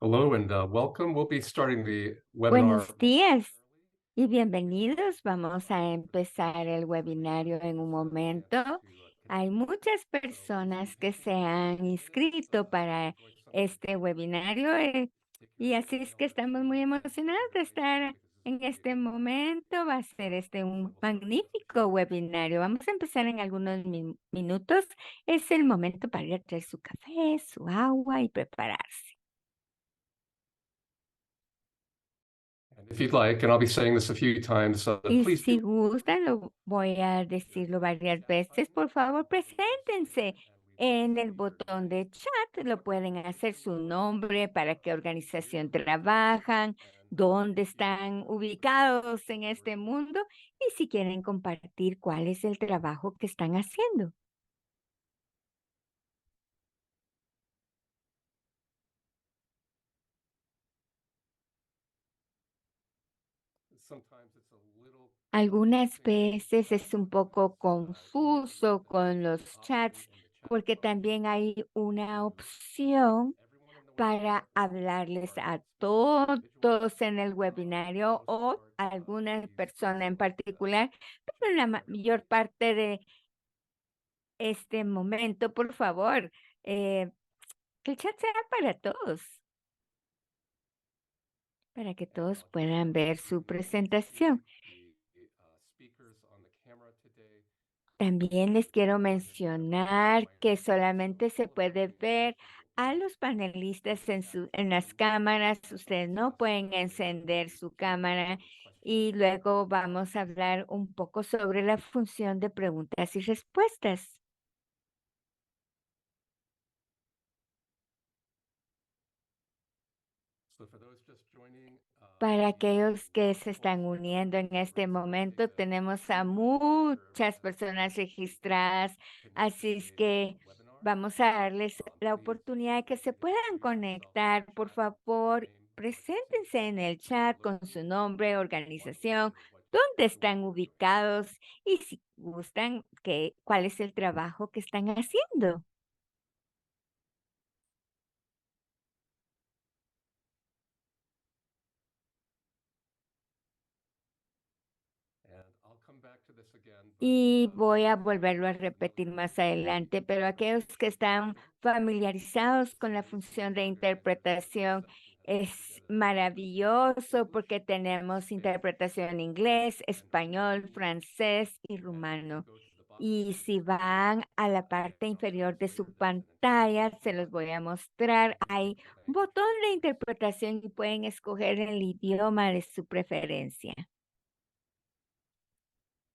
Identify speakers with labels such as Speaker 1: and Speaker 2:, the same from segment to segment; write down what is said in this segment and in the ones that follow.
Speaker 1: Hello and welcome. We'll be starting the webinar.
Speaker 2: Buenos días y bienvenidos. Vamos a empezar el webinario en un momento. Hay muchas personas que se han inscrito para este webinario y así es que estamos muy emocionados de estar en este momento. Va a ser un magnífico webinario. Vamos a empezar en algunos minutos. Es el momento para ir a traer su café, su agua y prepararse.
Speaker 1: And if you'd like, and I'll be saying this a few times,
Speaker 2: Y
Speaker 1: please
Speaker 2: si
Speaker 1: do.
Speaker 2: gustan, lo voy a decirlo varias veces. Por favor, preséntense en el botón de chat. Lo pueden hacer su nombre, para qué organización trabajan, dónde están ubicados en este mundo y si quieren compartir cuál es el trabajo que están haciendo.
Speaker 1: Sometimes it's a little
Speaker 2: Algunas
Speaker 1: confusing
Speaker 2: veces es un poco
Speaker 1: when you see
Speaker 2: confuso con
Speaker 1: the
Speaker 2: los
Speaker 1: option
Speaker 2: chats
Speaker 1: in the chat
Speaker 2: porque
Speaker 1: box
Speaker 2: también hay una
Speaker 1: to
Speaker 2: opción
Speaker 1: everyone in the webinar
Speaker 2: para
Speaker 1: or
Speaker 2: hablarles a
Speaker 1: each individual.
Speaker 2: todos en el
Speaker 1: For the
Speaker 2: webinario
Speaker 1: most
Speaker 2: o
Speaker 1: part,
Speaker 2: a alguna
Speaker 1: please
Speaker 2: persona en
Speaker 1: uh,
Speaker 2: particular, pero
Speaker 1: choose
Speaker 2: en la
Speaker 1: to
Speaker 2: mayor
Speaker 1: participate.
Speaker 2: parte de este momento, por favor, eh, que el chat sea para todos, para que
Speaker 1: And
Speaker 2: todos
Speaker 1: just
Speaker 2: puedan
Speaker 1: wanted
Speaker 2: ver
Speaker 1: to
Speaker 2: su
Speaker 1: see
Speaker 2: presentación.
Speaker 1: the speakers on the camera today.
Speaker 2: También les quiero
Speaker 1: And I have my
Speaker 2: mencionar que
Speaker 1: microphone, so
Speaker 2: solamente se
Speaker 1: all of you will
Speaker 2: puede
Speaker 1: be able
Speaker 2: ver
Speaker 1: to
Speaker 2: a los panelistas en las cámaras. Ustedes no pueden encender su cámara y luego vamos a hablar un poco sobre la función de preguntas y respuestas.
Speaker 1: So for those just joining,
Speaker 2: Para
Speaker 1: you have
Speaker 2: aquellos que se
Speaker 1: multiple
Speaker 2: están uniendo en este
Speaker 1: opportunities
Speaker 2: momento,
Speaker 1: to
Speaker 2: tenemos a
Speaker 1: enter
Speaker 2: muchas personas registradas, así es
Speaker 1: participate in
Speaker 2: que
Speaker 1: the webinar.
Speaker 2: vamos a darles la
Speaker 1: Please,
Speaker 2: oportunidad de que se puedan
Speaker 1: introduce yourself in
Speaker 2: conectar.
Speaker 1: the
Speaker 2: Por
Speaker 1: chat with your
Speaker 2: favor,
Speaker 1: name,
Speaker 2: preséntense
Speaker 1: organization,
Speaker 2: en el
Speaker 1: and
Speaker 2: chat con su
Speaker 1: locate
Speaker 2: nombre,
Speaker 1: what you
Speaker 2: organización,
Speaker 1: would like
Speaker 2: dónde
Speaker 1: who
Speaker 2: están
Speaker 1: you're joining.
Speaker 2: ubicados y si gustan, cuál es el trabajo que están haciendo.
Speaker 1: And I'll come back to this again, but
Speaker 2: Y voy a
Speaker 1: for
Speaker 2: volverlo a
Speaker 1: those
Speaker 2: repetir
Speaker 1: not
Speaker 2: más
Speaker 1: familiar
Speaker 2: adelante, pero aquellos que están
Speaker 1: with
Speaker 2: familiarizados con la
Speaker 1: today's
Speaker 2: función de
Speaker 1: webinar, it's a
Speaker 2: interpretación,
Speaker 1: concept to have
Speaker 2: es
Speaker 1: together
Speaker 2: maravilloso
Speaker 1: English,
Speaker 2: porque tenemos
Speaker 1: Spanish,
Speaker 2: interpretación en inglés,
Speaker 1: and
Speaker 2: español,
Speaker 1: Chinese.
Speaker 2: francés y
Speaker 1: And if you
Speaker 2: rumano.
Speaker 1: go to the bottom of
Speaker 2: Y
Speaker 1: the
Speaker 2: si van a la
Speaker 1: and
Speaker 2: parte inferior de su
Speaker 1: translator, there's an
Speaker 2: pantalla,
Speaker 1: interpretation
Speaker 2: se los
Speaker 1: button
Speaker 2: voy a mostrar,
Speaker 1: to
Speaker 2: hay
Speaker 1: select the
Speaker 2: un
Speaker 1: language.
Speaker 2: botón de interpretación y pueden escoger el idioma de su preferencia.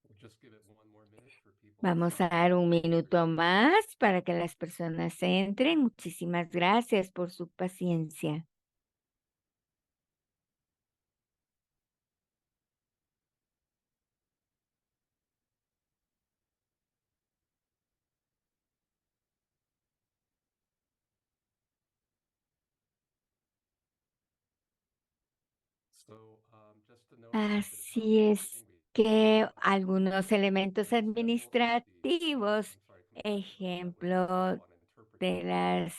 Speaker 1: We'll just give it one more minute for people to
Speaker 2: Vamos a dar un minuto más para que las personas entren. Muchísimas gracias por su paciencia.
Speaker 1: So just to note a little bit of
Speaker 2: Así es
Speaker 1: housekeeping,
Speaker 2: que algunos elementos
Speaker 1: schedule
Speaker 2: administrativos, ejemplo de las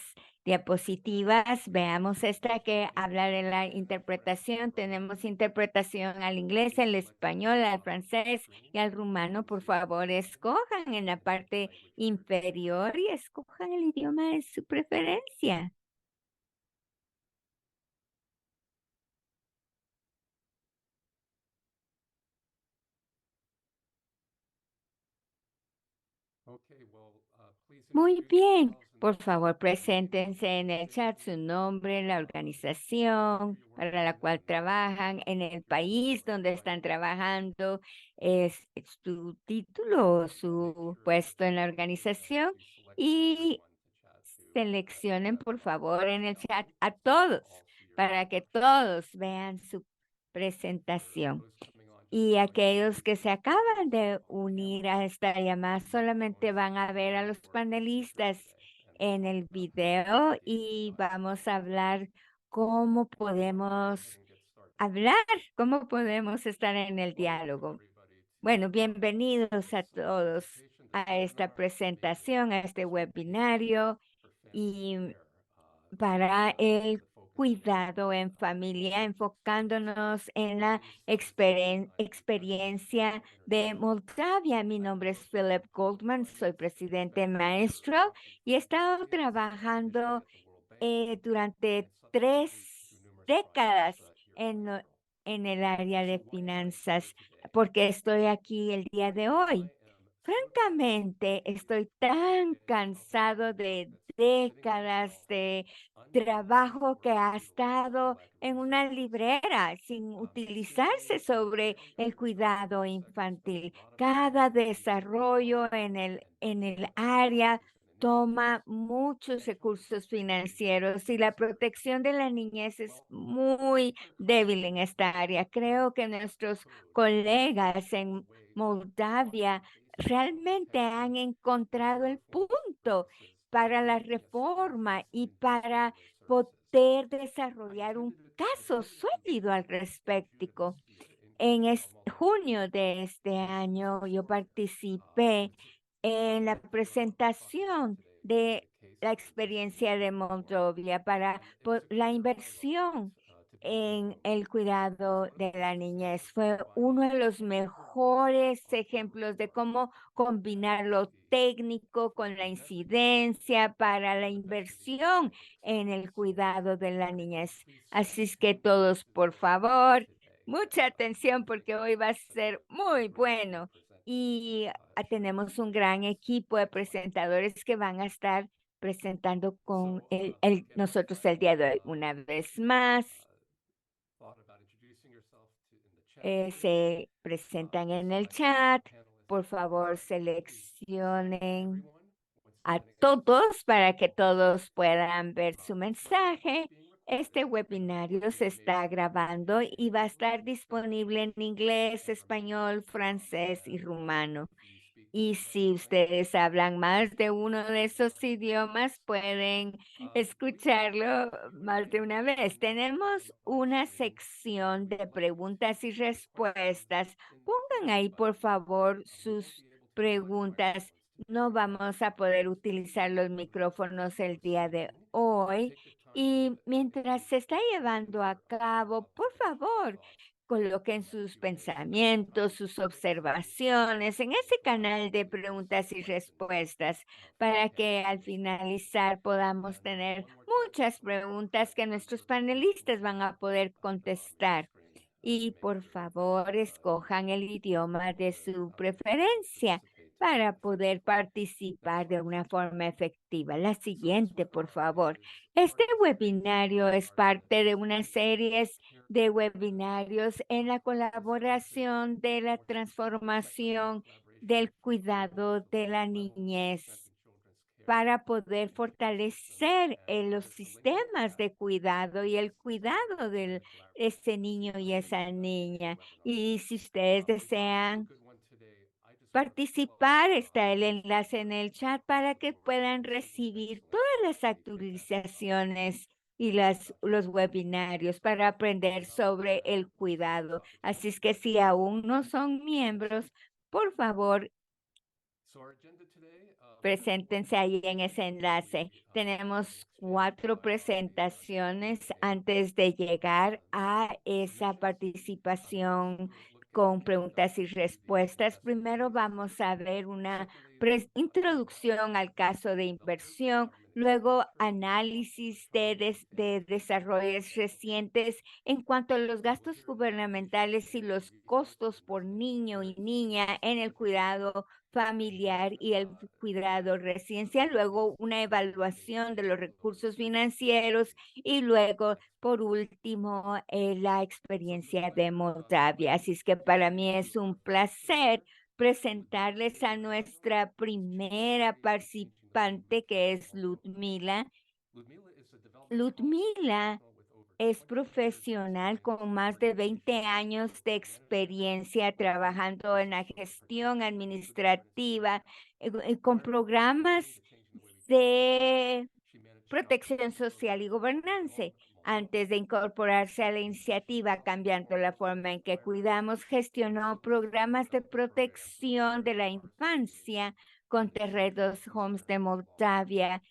Speaker 2: diapositivas, veamos esta que habla de la interpretación. Tenemos interpretación al inglés, al español, al francés y al rumano. Por favor, escojan en la parte inferior y escojan el idioma de su preferencia.
Speaker 1: Okay, well, please
Speaker 2: Muy
Speaker 1: introduce
Speaker 2: bien.
Speaker 1: yourselves in the
Speaker 2: Por
Speaker 1: chat
Speaker 2: favor,
Speaker 1: with your name,
Speaker 2: preséntense en el chat su
Speaker 1: organization,
Speaker 2: nombre, la
Speaker 1: the country
Speaker 2: organización
Speaker 1: you're
Speaker 2: para
Speaker 1: working
Speaker 2: la
Speaker 1: in,
Speaker 2: cual trabajan, en el
Speaker 1: if you're working
Speaker 2: país
Speaker 1: for a
Speaker 2: donde están
Speaker 1: private
Speaker 2: trabajando, es su título o
Speaker 1: make
Speaker 2: su
Speaker 1: sure that
Speaker 2: puesto en la organización
Speaker 1: to select
Speaker 2: y
Speaker 1: everyone to chat to
Speaker 2: seleccionen, por favor, en el chat a
Speaker 1: will
Speaker 2: todos
Speaker 1: all see your
Speaker 2: para que
Speaker 1: introduction.
Speaker 2: todos vean su
Speaker 1: For
Speaker 2: presentación.
Speaker 1: those coming on just
Speaker 2: Y
Speaker 1: now, you can
Speaker 2: aquellos
Speaker 1: see
Speaker 2: que se
Speaker 1: the
Speaker 2: acaban
Speaker 1: speakers
Speaker 2: de
Speaker 1: on the
Speaker 2: unir
Speaker 1: camera.
Speaker 2: a esta llamada solamente
Speaker 1: Going
Speaker 2: van a ver a
Speaker 1: forward,
Speaker 2: los
Speaker 1: we're going to be addressing
Speaker 2: panelistas
Speaker 1: and
Speaker 2: en
Speaker 1: talking
Speaker 2: el
Speaker 1: about how to
Speaker 2: video
Speaker 1: engage with
Speaker 2: y
Speaker 1: us.
Speaker 2: vamos a hablar cómo
Speaker 1: We'll go ahead
Speaker 2: podemos
Speaker 1: and get started.
Speaker 2: hablar, cómo podemos estar en el
Speaker 1: Welcome
Speaker 2: diálogo.
Speaker 1: everybody to
Speaker 2: Bueno, bienvenidos a
Speaker 1: this
Speaker 2: todos
Speaker 1: presentation, this
Speaker 2: a esta
Speaker 1: webinar on the
Speaker 2: presentación, a este
Speaker 1: Best Medication
Speaker 2: webinario
Speaker 1: for Family
Speaker 2: y
Speaker 1: Care. This
Speaker 2: para
Speaker 1: webinar is
Speaker 2: el
Speaker 1: to focus
Speaker 2: cuidado en familia, enfocándonos en la experiencia de Moldavia. Mi nombre es Philip Goldman, soy presidente maestro y he estado trabajando durante 3 décadas en el área de finanzas, porque estoy aquí el día de hoy. Francamente, estoy tan cansado de décadas de trabajo que ha estado en una librera sin utilizarse sobre el cuidado infantil. Cada desarrollo en el área toma muchos recursos financieros y la protección de la niñez es muy débil en esta área. Creo que nuestros colegas en Moldavia realmente han encontrado el punto para la reforma y para poder desarrollar un caso sólido al respecto. En junio de este año yo participé en la presentación de la experiencia de Moldovia para la inversión en el cuidado de la niñez. Fue uno de los mejores ejemplos de cómo combinar lo técnico con la incidencia para la inversión en el cuidado de la niñez. Así es que todos, por favor, mucha atención porque hoy va a ser muy bueno y tenemos un gran equipo de presentadores que van a estar presentando con nosotros el día de hoy. Una vez más, se presentan en el chat. Por favor, seleccionen a todos para que todos puedan ver su mensaje. Este webinario se está grabando y va a estar disponible en inglés, español, francés y rumano. Y si ustedes hablan más de uno de esos idiomas, pueden escucharlo más de una vez. Tenemos una sección de preguntas y respuestas. Pongan ahí, por favor, sus preguntas. No vamos a poder utilizar los micrófonos el día de hoy. Y mientras se está llevando a cabo, por favor, coloquen sus pensamientos, sus observaciones en ese canal de preguntas y respuestas para que al finalizar podamos tener muchas preguntas que nuestros panelistas van a poder contestar. Y por favor, escojan el idioma de su preferencia para poder participar de una forma efectiva. La siguiente, por favor. Este webinario es parte de una serie de webinarios en la colaboración de la transformación del cuidado de la niñez para poder fortalecer los sistemas de cuidado y el cuidado de ese niño y esa niña. Y si ustedes desean participar, está el enlace en el chat para que puedan recibir todas las actualizaciones y los webinarios para aprender sobre el cuidado. Así es que si aún no son miembros, por favor, preséntense ahí en ese enlace. Tenemos 4 presentaciones antes de llegar a esa participación con preguntas y respuestas. Primero vamos a ver una introducción al caso de inversión, luego análisis de desarrollos recientes en cuanto a los gastos gubernamentales y los costos por niño y niña en el cuidado familiar y el cuidado residencial, luego una evaluación de los recursos financieros y luego, por último, la experiencia de Moldavia. Así es que para mí es un placer presentarles a nuestra primera participante, que es Ludmila. Ludmila es profesional con más de 20 años de experiencia trabajando en la gestión administrativa, con programas de protección social y gobernanza. Antes de incorporarse a la iniciativa Cambiando la forma en que cuidamos, gestionó programas de protección de la infancia con Terredos Homes de Moldavia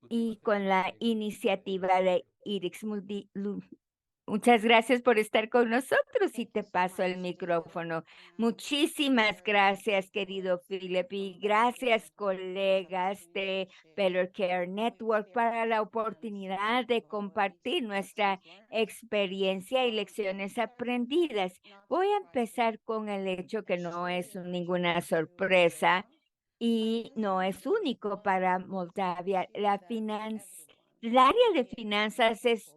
Speaker 2: y con la iniciativa de Irix muchas gracias por estar con nosotros y te paso el micrófono. Muchísimas gracias, querido Philip, y gracias, colegas de Better Care Network, para la oportunidad de compartir nuestra experiencia y lecciones aprendidas. Voy a empezar con el hecho que no es ninguna sorpresa y no es único para Moldavia. El área de finanzas es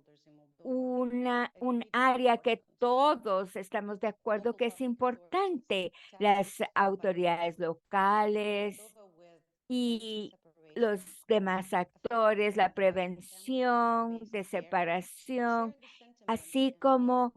Speaker 2: un área que todos estamos de acuerdo que es importante. Las autoridades locales y los demás actores, la prevención de separación, así como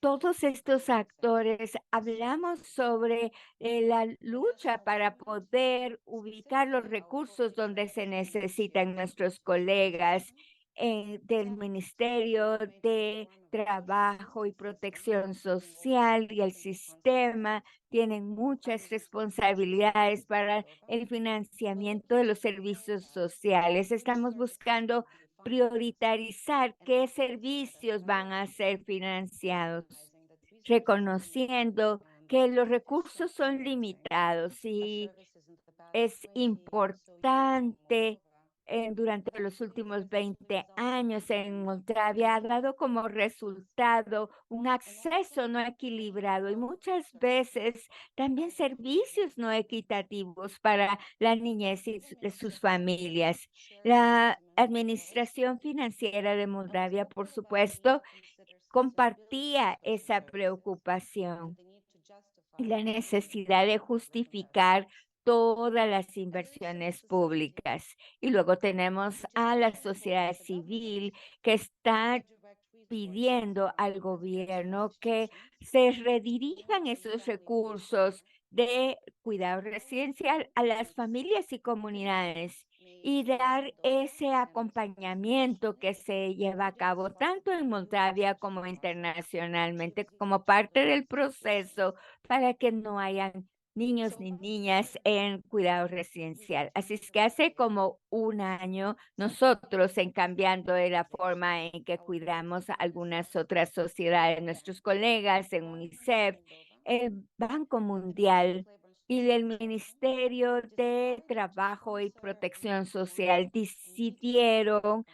Speaker 2: todos estos actores hablamos sobre la lucha para poder ubicar los recursos donde se necesitan. Nuestros colegas del Ministerio de Trabajo y Protección Social y el sistema tienen muchas responsabilidades para el financiamiento de los servicios sociales. Estamos buscando prioritarizar qué servicios van a ser financiados, reconociendo que los recursos son limitados y es importante. Durante los últimos 20 años en Moldavia ha dado como resultado un acceso no equilibrado y muchas veces también servicios no equitativos para la niñez y de sus familias. La Administración Financiera de Moldavia, por supuesto, compartía esa preocupación y la necesidad de justificar todas las inversiones públicas. Y luego tenemos a la sociedad civil que está pidiendo al gobierno que se redirijan esos recursos de cuidado residencial a las familias y comunidades y dar ese acompañamiento que se lleva a cabo tanto en Moldavia como internacionalmente como parte del proceso para que no hayan niños ni niñas en cuidado residencial. Así es que hace como un año nosotros en cambiando de la forma en que cuidamos a algunas otras sociedades, nuestros colegas en UNICEF, el Banco Mundial y el Ministerio de Trabajo y Protección Social decidieron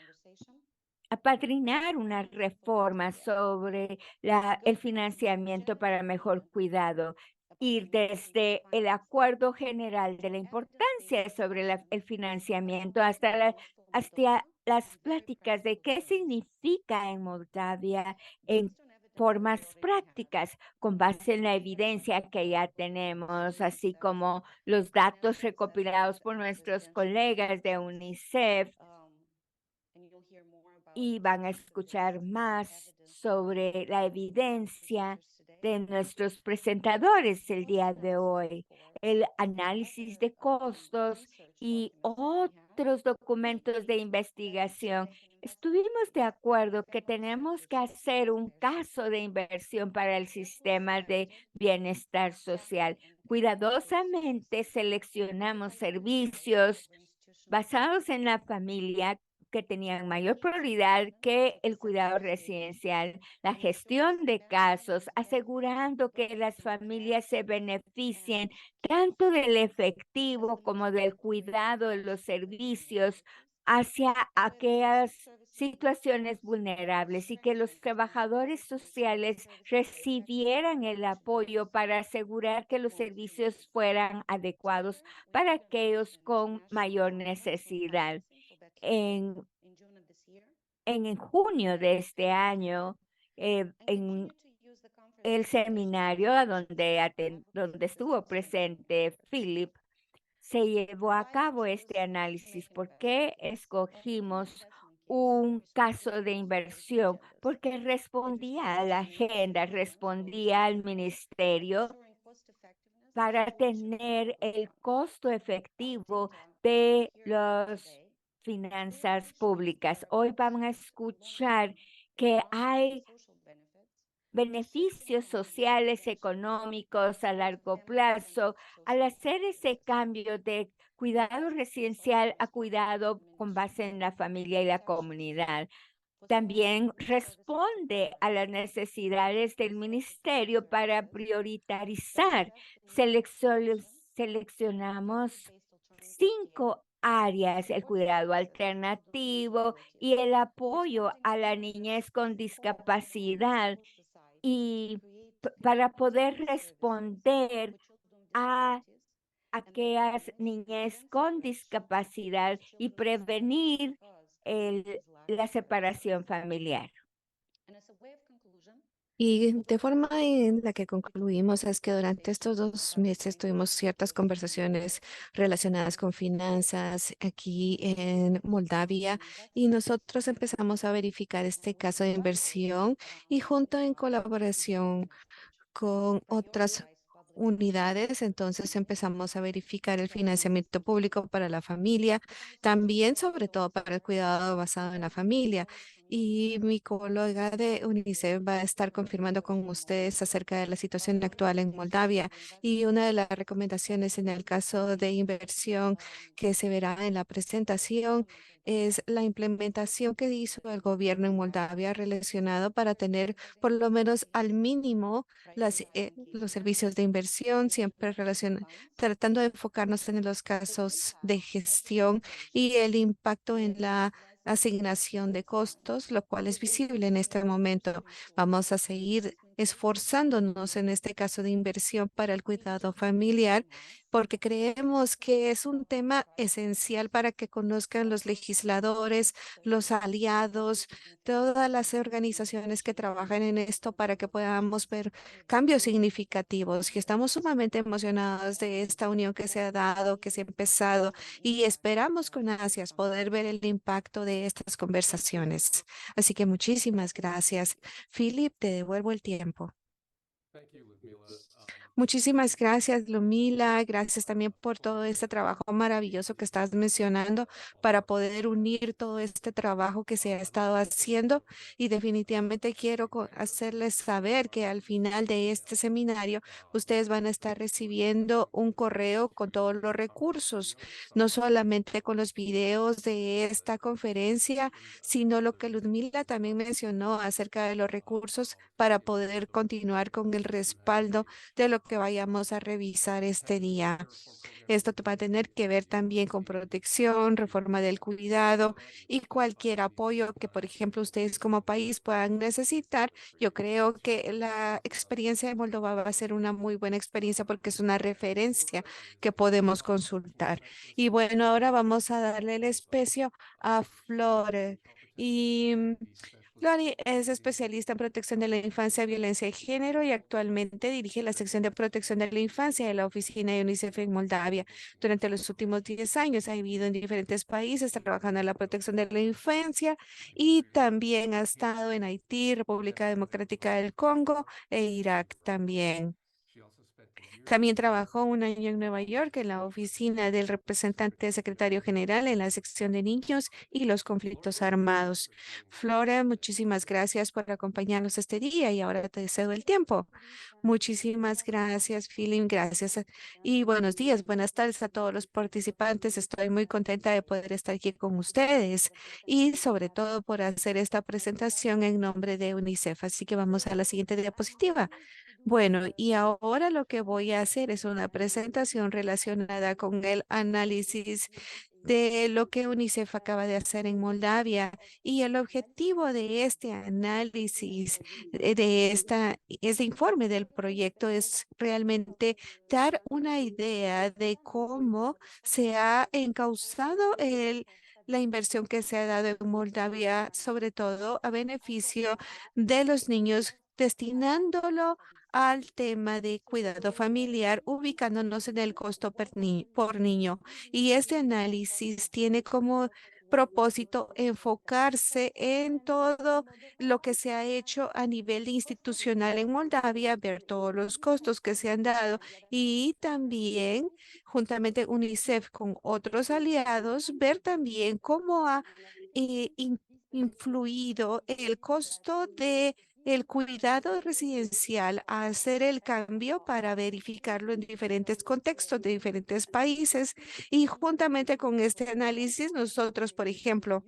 Speaker 2: apadrinar una reforma sobre el financiamiento para mejor cuidado, ir desde el acuerdo general de la importancia sobre el financiamiento hasta las pláticas de qué significa en Moldavia en formas prácticas con base en la evidencia que ya tenemos, así como los datos recopilados por nuestros colegas de UNICEF, y van a escuchar más sobre la evidencia de nuestros presentadores el día de hoy, el análisis de costos y otros documentos de investigación. Estuvimos de acuerdo que tenemos que hacer un caso de inversión para el sistema de bienestar social. Cuidadosamente seleccionamos servicios basados en la familia que tenían mayor prioridad que el cuidado residencial, la gestión de casos, asegurando que las familias se beneficien tanto del efectivo como del cuidado de los servicios hacia aquellas situaciones vulnerables y que los trabajadores sociales recibieran el apoyo para asegurar que los servicios fueran adecuados para aquellos con mayor necesidad. En, en junio de este año, en el seminario a donde estuvo presente Philip, se llevó a cabo este análisis. ¿Por qué escogimos un caso de inversión? Porque respondía a la agenda, respondía al ministerio para tener el costo efectivo de las finanzas públicas. Hoy vamos a escuchar que hay beneficios sociales, económicos a largo plazo al hacer ese cambio de cuidado residencial a cuidado con base en la familia y la comunidad. También responde a las necesidades del ministerio para priorizar. Seleccio- Seleccionamos 5 áreas: el cuidado alternativo y el apoyo a la niñez con discapacidad, y para poder responder a aquellas niñez con discapacidad y prevenir la separación familiar.
Speaker 3: Y de forma en la que concluimos es que durante estos 2 meses tuvimos ciertas conversaciones relacionadas con finanzas aquí en Moldavia y nosotros empezamos a verificar este caso de inversión y junto en colaboración con otras unidades. Entonces empezamos a verificar el financiamiento público para la familia, también sobre todo para el cuidado basado en la familia. Y mi colega de UNICEF va a estar confirmando con ustedes acerca de la situación actual en Moldavia. Y una de las recomendaciones en el caso de inversión que se verá en la presentación es la implementación que hizo el gobierno en Moldavia relacionado para tener por lo menos al mínimo los servicios de inversión, siempre tratando de enfocarnos en los casos de gestión y el impacto en la asignación de costos, lo cual es visible en este momento. Vamos a seguir esforzándonos en este caso de inversión para el cuidado familiar, porque creemos que es un tema esencial para que conozcan los legisladores, los aliados, todas las organizaciones que trabajan en esto para que podamos ver cambios significativos y estamos sumamente emocionados de esta unión que se ha dado, que se ha empezado y esperamos con ansias poder ver el impacto de estas conversaciones. Así que muchísimas gracias. Philip, te devuelvo el tiempo.
Speaker 1: Thank you, Ludmila.
Speaker 3: Muchísimas gracias, Lumila. Gracias también por todo este trabajo maravilloso que estás mencionando para poder unir todo este trabajo que se ha estado haciendo. Y definitivamente quiero hacerles saber que al final de este seminario ustedes van a estar recibiendo un correo con todos los recursos, no solamente con los videos de esta conferencia, sino lo que Ludmila también mencionó acerca de los recursos para poder continuar con el respaldo de lo que vayamos a revisar este día. Esto va a tener que ver también con protección, reforma del cuidado y cualquier apoyo que, por ejemplo, ustedes como país puedan necesitar. Yo creo que la experiencia de Moldova va a ser una muy buena experiencia porque es una referencia que podemos consultar. Y bueno, ahora vamos a darle el espacio a Flor. Y Lori es especialista en protección de la infancia, violencia de género y actualmente dirige la sección de protección de la infancia de la oficina de UNICEF en Moldavia. Durante los últimos 10 años ha vivido en diferentes países trabajando en la protección de la infancia y también ha estado en Haití, República Democrática del Congo e Irak también. También trabajó un año en Nueva York en la oficina del representante secretario general en la sección de niños y los conflictos armados. Flora, muchísimas gracias por acompañarnos este día y ahora te cedo el tiempo. Muchísimas gracias, Philip. Gracias y buenos días, buenas tardes a todos los participantes. Estoy muy contenta de poder estar aquí con ustedes y sobre todo por hacer esta presentación en nombre de UNICEF. Así que vamos a la siguiente diapositiva. Bueno, y ahora lo que voy a hacer es una presentación relacionada con el análisis de lo que UNICEF acaba de hacer en Moldavia y el objetivo de este análisis, este informe del proyecto es realmente dar una idea de cómo se ha encauzado la inversión que se ha dado en Moldavia, sobre todo a beneficio de los niños, destinándolo al tema de cuidado familiar, ubicándonos en el costo por niño. Y este análisis tiene como propósito enfocarse en todo lo que se ha hecho a nivel institucional en Moldavia, ver todos los costos que se han dado y también, juntamente UNICEF con otros aliados, ver también cómo ha influido el costo de el cuidado residencial a hacer el cambio para verificarlo en diferentes contextos de diferentes países y juntamente con este análisis nosotros, por ejemplo,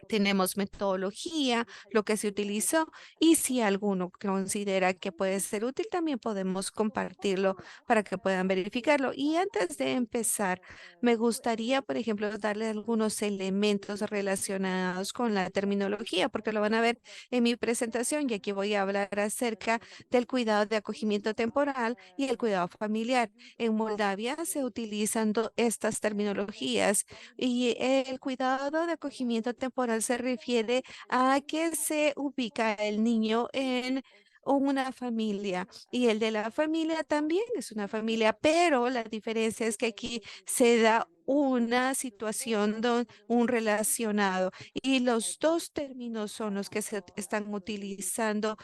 Speaker 3: Tenemos metodología, lo que se utilizó y si alguno considera que puede ser útil, también podemos compartirlo para que puedan verificarlo. Y antes de empezar, me gustaría, por ejemplo, darle algunos elementos relacionados con la terminología, porque lo van a ver en mi presentación y aquí voy a hablar acerca del cuidado de acogimiento temporal y el cuidado familiar. En Moldavia se utilizan estas terminologías y el cuidado de acogimiento temporal se refiere a que se ubica el niño en una familia y el de la familia también es una familia, pero la diferencia es que aquí se da una situación, un relacionado y los dos términos son los que se están utilizando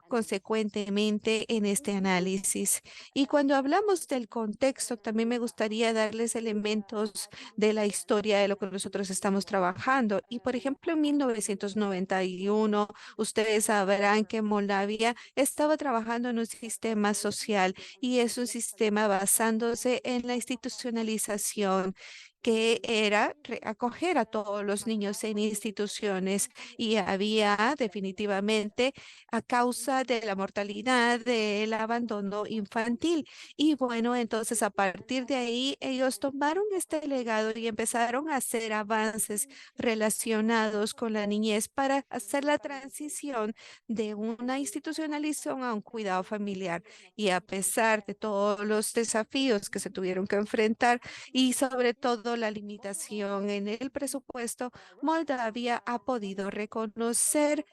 Speaker 3: consecuentemente en este análisis. Y cuando hablamos del contexto, también me gustaría darles elementos de la historia de lo que nosotros estamos trabajando. Y por ejemplo, en 1991, ustedes sabrán que Moldavia estaba trabajando en un sistema social y es un sistema basándose en la institucionalización que era acoger a todos los niños en instituciones y había definitivamente a causa de la mortalidad, del abandono infantil. Y bueno, entonces a partir de ahí ellos tomaron este legado y empezaron a hacer avances relacionados con la niñez para hacer la transición de una institucionalización a un cuidado familiar. Y a pesar de todos los desafíos que se tuvieron que enfrentar y sobre todo la limitación en el presupuesto, Moldavia ha podido a reconocerse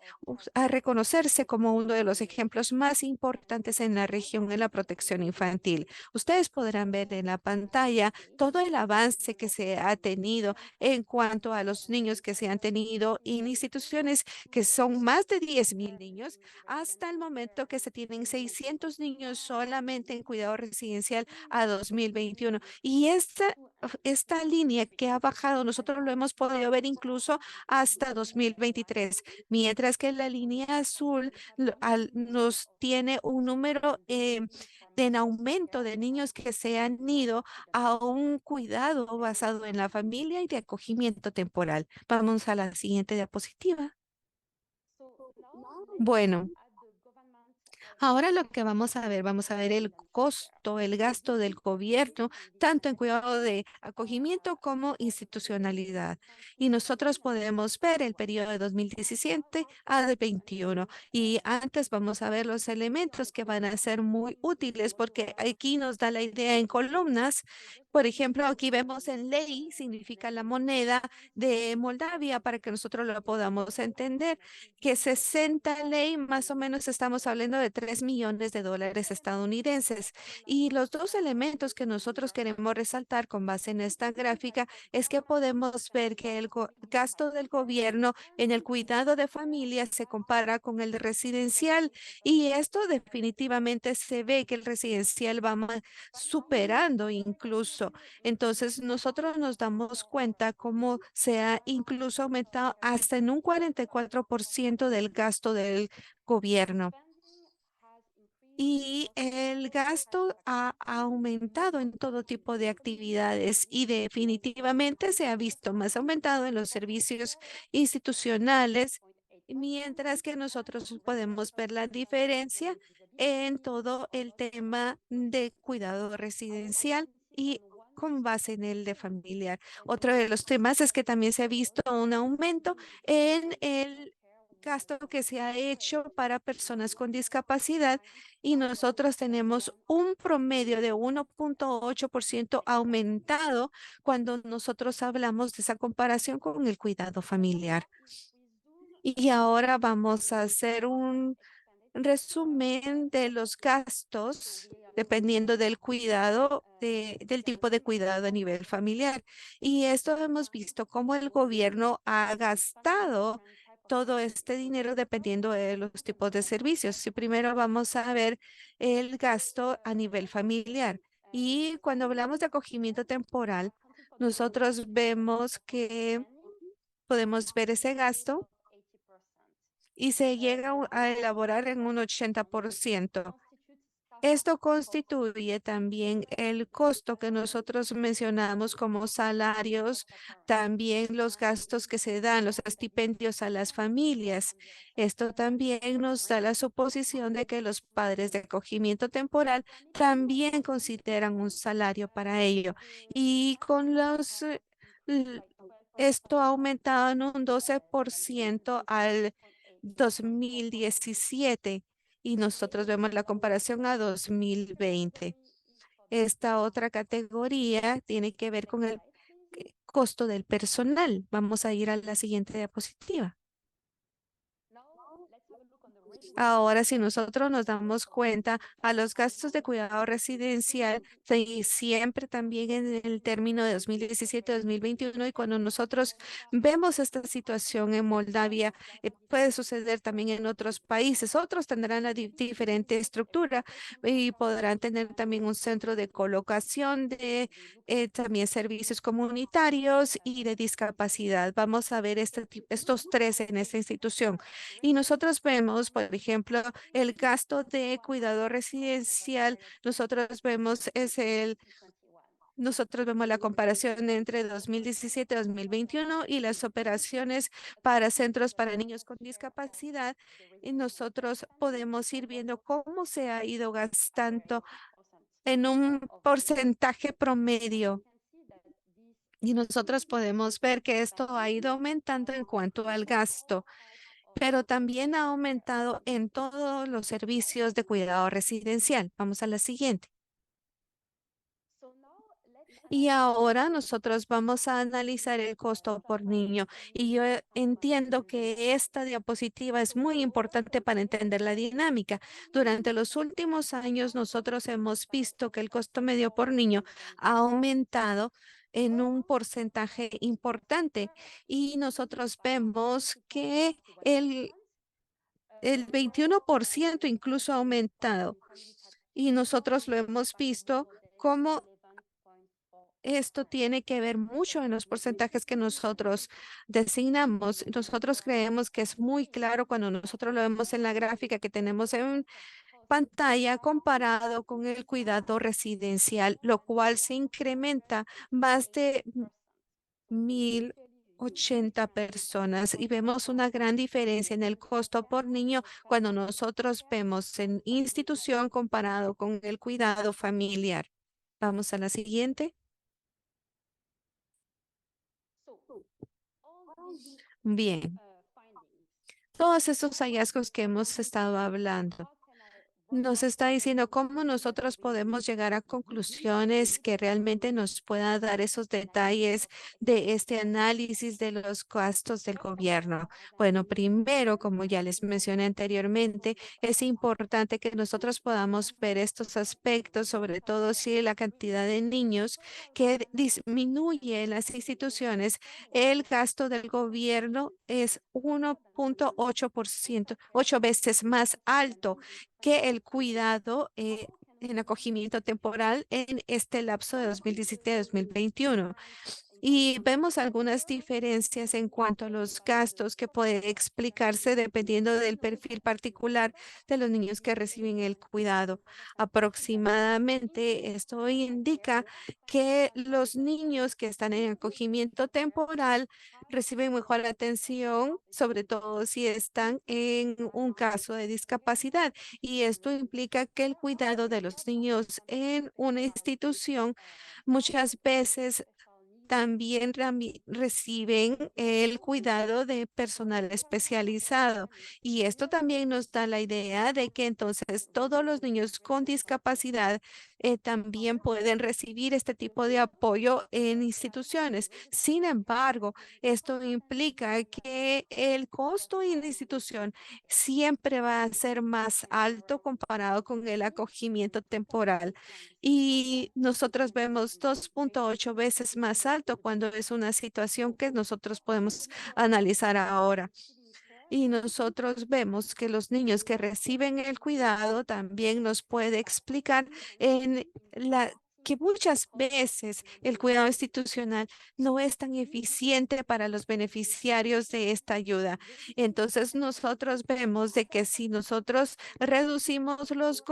Speaker 3: como uno de los ejemplos más importantes en la región en la protección infantil. Ustedes podrán ver en la pantalla todo el avance que se ha tenido en cuanto a los niños que se han tenido en instituciones que son más de 10,000 niños, hasta el momento que se tienen 600 niños solamente en cuidado residencial a 2021. Y esta línea que ha bajado, nosotros lo hemos podido ver incluso hasta 2023, mientras que la línea azul nos tiene un número en aumento de niños que se han ido a un cuidado basado en la familia y de acogimiento temporal. Vamos a la siguiente diapositiva. Bueno, ahora lo que vamos a ver el costo, el gasto del gobierno, tanto en cuidado de acogimiento como institucionalidad. Y nosotros podemos ver el periodo de 2017 a 2021. Y antes vamos a ver los elementos que van a ser muy útiles porque aquí nos da la idea en columnas. Por ejemplo, aquí vemos en ley, significa la moneda de Moldavia para que nosotros lo podamos entender que 60 ley, más o menos estamos hablando de 3 millones de dólares estadounidenses. Y los dos elementos que nosotros queremos resaltar con base en esta gráfica es que podemos ver que el gasto del gobierno en el cuidado de familias se compara con el residencial y esto definitivamente se ve que el residencial va superando incluso. Entonces nosotros nos damos cuenta cómo se ha incluso aumentado hasta en un 44% del gasto del gobierno. Y el gasto ha aumentado en todo tipo de actividades y definitivamente se ha visto más aumentado en los servicios institucionales, mientras que nosotros podemos ver la diferencia en todo el tema de cuidado residencial y con base en el de familiar. Otro de los temas es que también se ha visto un aumento en el gasto que se ha hecho para personas con discapacidad y nosotros tenemos un promedio de 1,8% aumentado cuando nosotros hablamos de esa comparación con el cuidado familiar. Y ahora vamos a hacer un resumen de los gastos dependiendo del cuidado, del tipo de cuidado a nivel familiar. Y esto hemos visto cómo el gobierno ha gastado todo este dinero dependiendo de los tipos de servicios. Y primero vamos a ver el gasto a nivel familiar. Y cuando hablamos de acogimiento temporal, nosotros vemos que podemos ver ese gasto y se llega a elaborar en un 80%. Esto constituye también el costo que nosotros mencionamos como salarios, también los gastos que se dan, los estipendios a las familias. Esto también nos da la suposición de que los padres de acogimiento temporal también consideran un salario para ello. Y con l- esto ha aumentado en un 12% al 2017 y nosotros vemos la comparación a 2020. Esta otra categoría tiene que ver con el costo del personal. Vamos a ir a la siguiente diapositiva. Ahora, si nosotros nos damos cuenta a los gastos de cuidado residencial, siempre también en el término de 2017-2021, y cuando nosotros vemos esta situación en Moldavia, puede suceder también en otros países. Otros tendrán la diferente estructura y podrán tener también un centro de colocación de también servicios comunitarios y de discapacidad. Vamos a ver estos tres en esta institución. Y nosotros vemos, por ejemplo, el gasto de cuidado residencial. Nosotros vemos la comparación entre 2017 y 2021 y las operaciones para centros para niños con discapacidad. Y nosotros podemos ir viendo cómo se ha ido gastando en un porcentaje promedio. Y nosotros podemos ver que esto ha ido aumentando en cuanto al gasto, pero también ha aumentado en todos los servicios de cuidado residencial. Vamos a la siguiente. Y ahora nosotros vamos a analizar el costo por niño. Y yo entiendo que esta diapositiva es muy importante para entender la dinámica. Durante los últimos años nosotros hemos visto que el costo medio por niño ha aumentado en un porcentaje importante y nosotros vemos que el 21% incluso ha aumentado y nosotros lo hemos visto como esto tiene que ver mucho en los porcentajes que nosotros designamos. Nosotros creemos que es muy claro cuando nosotros lo vemos en la gráfica que tenemos en pantalla comparado con el cuidado residencial, lo cual se incrementa más de 1,080 personas y vemos una gran diferencia en el costo por niño cuando nosotros vemos en institución comparado con el cuidado familiar. Vamos a la siguiente. Bien, todos estos hallazgos que hemos estado hablando nos está diciendo cómo nosotros podemos llegar a conclusiones que realmente nos puedan dar esos detalles de este análisis de los gastos del gobierno. Bueno, primero, como ya les mencioné anteriormente, es importante que nosotros podamos ver estos aspectos, sobre todo si la cantidad de niños que disminuye en las instituciones, el gasto del gobierno es 1,8%, 8 veces más alto que el cuidado en acogimiento temporal en este lapso de 2017 a 2021. Y vemos algunas diferencias en cuanto a los gastos que pueden explicarse dependiendo del perfil particular de los niños que reciben el cuidado. Aproximadamente esto indica que los niños que están en acogimiento temporal reciben mejor atención, sobre todo si están en un caso de discapacidad. Y esto implica que el cuidado de los niños en una institución muchas veces también reciben el cuidado de personal especializado. Y esto también nos da la idea de que entonces todos los niños con discapacidad también pueden recibir este tipo de apoyo en instituciones. Sin embargo, esto implica que el costo en la institución siempre va a ser más alto comparado con el acogimiento temporal. Y nosotros vemos 2,8 veces más alto cuando es una situación que nosotros podemos analizar ahora. Y nosotros vemos que los niños que reciben el cuidado también nos puede explicar en la que muchas veces el cuidado institucional no es tan eficiente para los beneficiarios de esta ayuda. Entonces nosotros vemos de que si nosotros reducimos los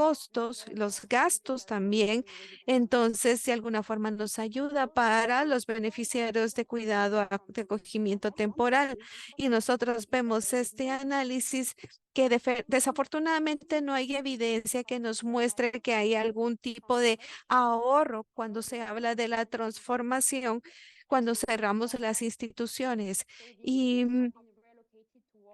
Speaker 3: gastos también, entonces de alguna forma nos ayuda para los beneficiarios de cuidado de acogimiento temporal. Y nosotros vemos este análisis que desafortunadamente no hay evidencia que nos muestre que hay algún tipo de ahorro cuando se habla de la transformación, cuando cerramos las instituciones. Y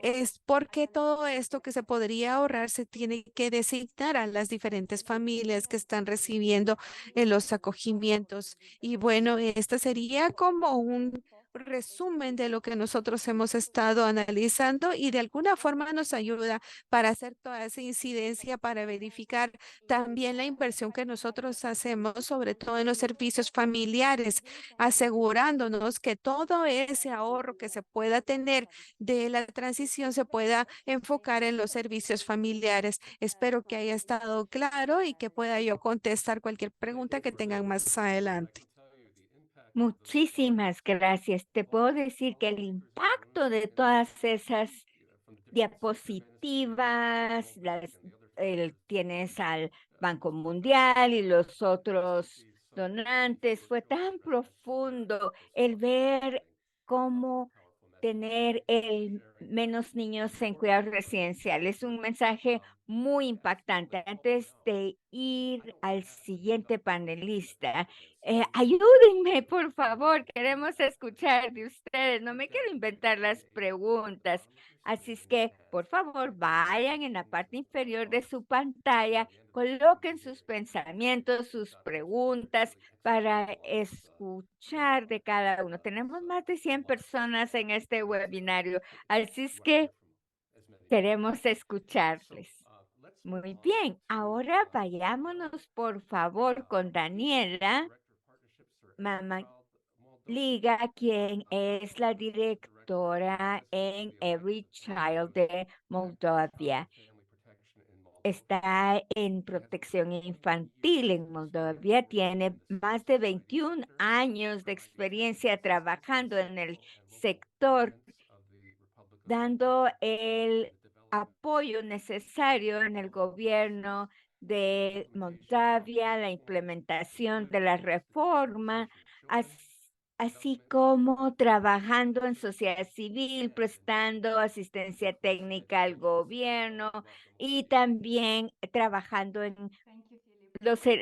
Speaker 3: es porque todo esto que se podría ahorrar se tiene que designar a las diferentes familias que están recibiendo en los acogimientos. Y bueno, esta sería como un resumen de lo que nosotros hemos estado analizando y de alguna forma nos ayuda para hacer toda esa incidencia, para verificar también la inversión que nosotros hacemos, sobre todo en los servicios familiares, asegurándonos que todo ese ahorro que se pueda tener de la transición se pueda enfocar en los servicios familiares. Espero que haya estado claro y que pueda yo contestar cualquier pregunta que tengan más adelante.
Speaker 2: Muchísimas gracias. Te puedo decir que el impacto de todas esas diapositivas, tienes al Banco Mundial y los otros donantes, fue tan profundo el ver cómo tener menos niños en cuidados residenciales. Es un mensaje muy impactante. Antes de ir al siguiente panelista, ayúdenme, por favor, queremos escuchar de ustedes. No me quiero inventar las preguntas. Así es que, por favor, vayan en la parte inferior de su pantalla, coloquen sus pensamientos, sus preguntas para escuchar de cada uno. Tenemos más de 100 personas en este webinario, así es que queremos escucharles. Muy bien, ahora vayámonos, por favor, con Daniela Mama Liga, quien es la directora en Every Child de Moldavia. Está en protección infantil en Moldavia, tiene más de 21 años de experiencia trabajando en el sector, dando el apoyo necesario en el gobierno de Moldavia, la implementación de la reforma, así como trabajando en sociedad civil, prestando asistencia técnica al gobierno y también trabajando en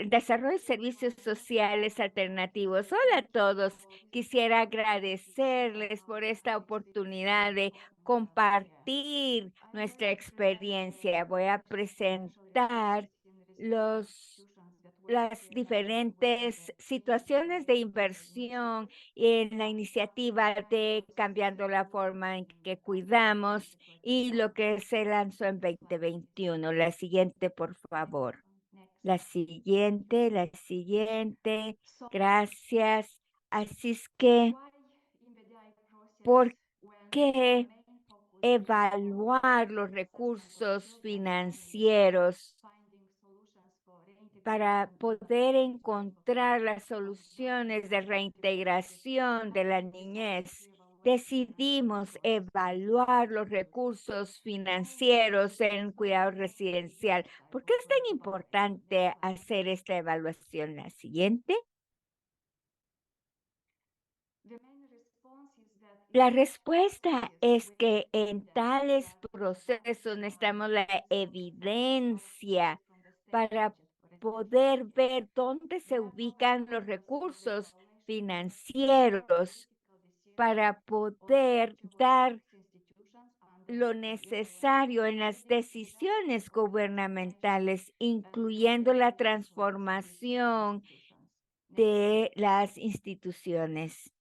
Speaker 2: desarrollo de servicios sociales alternativos. Hola a todos. Quisiera agradecerles por esta oportunidad de compartir nuestra experiencia. Voy a presentar las diferentes situaciones de inversión en la iniciativa de Cambiando la forma en que cuidamos y lo que se lanzó en 2021. La siguiente, por favor. La siguiente, la siguiente. Gracias. Así es que, ¿por qué evaluar los recursos financieros para poder encontrar las soluciones de reintegración de la niñez? Decidimos evaluar los recursos financieros en cuidado residencial. ¿Por qué es tan importante hacer esta evaluación? La siguiente. La respuesta es que en tales procesos necesitamos la evidencia para poder ver dónde se ubican los recursos financieros para poder dar lo necesario en las decisiones gubernamentales, incluyendo la transformación de las instituciones.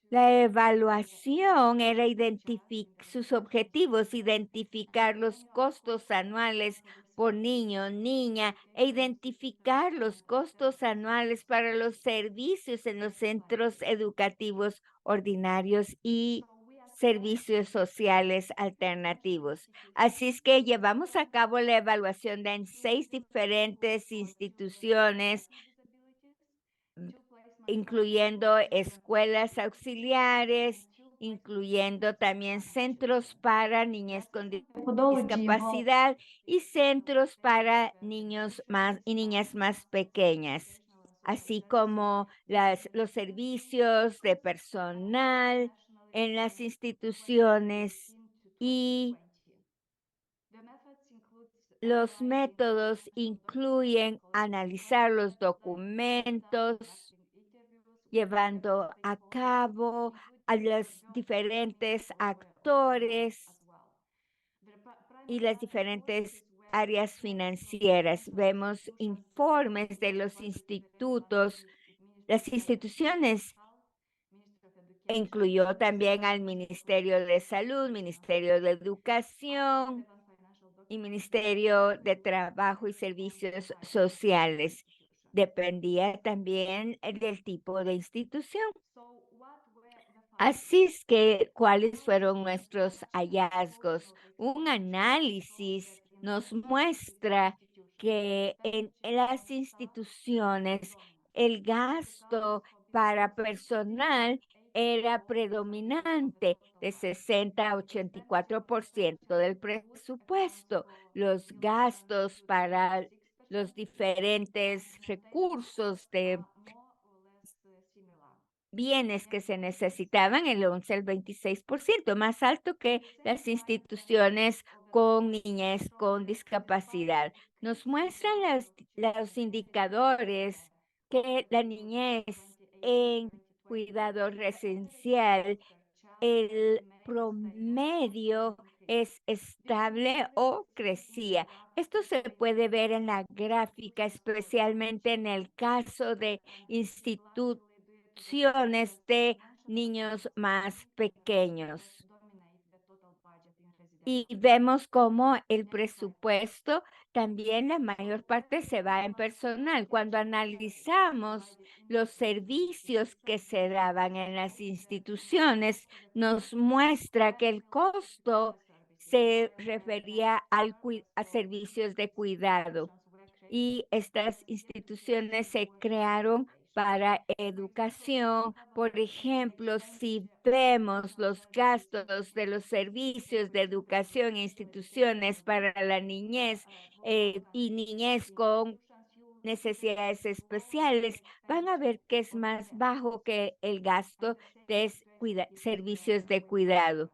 Speaker 2: La evaluación era sus objetivos, identificar los costos anuales por niño, niña, e identificar los costos anuales para los servicios en los centros educativos ordinarios y servicios sociales alternativos. Así es que llevamos a cabo la evaluación en 6 diferentes instituciones, incluyendo escuelas auxiliares, incluyendo también centros para niñez con discapacidad y centros para niños más y niñas más pequeñas, así como los servicios de personal en las instituciones y los métodos incluyen analizar los documentos, llevando a cabo a los diferentes actores y las diferentes áreas financieras. Vemos informes de los institutos, las instituciones. Incluyó también al Ministerio de Salud, Ministerio de Educación y Ministerio de Trabajo y Servicios Sociales. Dependía también del tipo de institución. Así es que, ¿cuáles fueron nuestros hallazgos? Un análisis nos muestra que en las instituciones el gasto para personal era predominante de 60 a 84% del presupuesto. Los gastos para los diferentes recursos de bienes que se necesitaban, el 11 al 26%, más alto que las instituciones con niñez con discapacidad. Nos muestran los indicadores que la niñez en cuidado residencial, el promedio es estable o crecía. Esto se puede ver en la gráfica, especialmente en el caso de instituciones de niños más pequeños. Y vemos cómo el presupuesto también la mayor parte se va en personal. Cuando analizamos los servicios que se daban en las instituciones, nos muestra que el costo se refería a servicios de cuidado. Y estas instituciones se crearon para educación. Por ejemplo, si vemos los gastos de los servicios de educación e instituciones para la niñez y niñez con necesidades especiales, van a ver que es más bajo que el gasto de servicios de cuidado.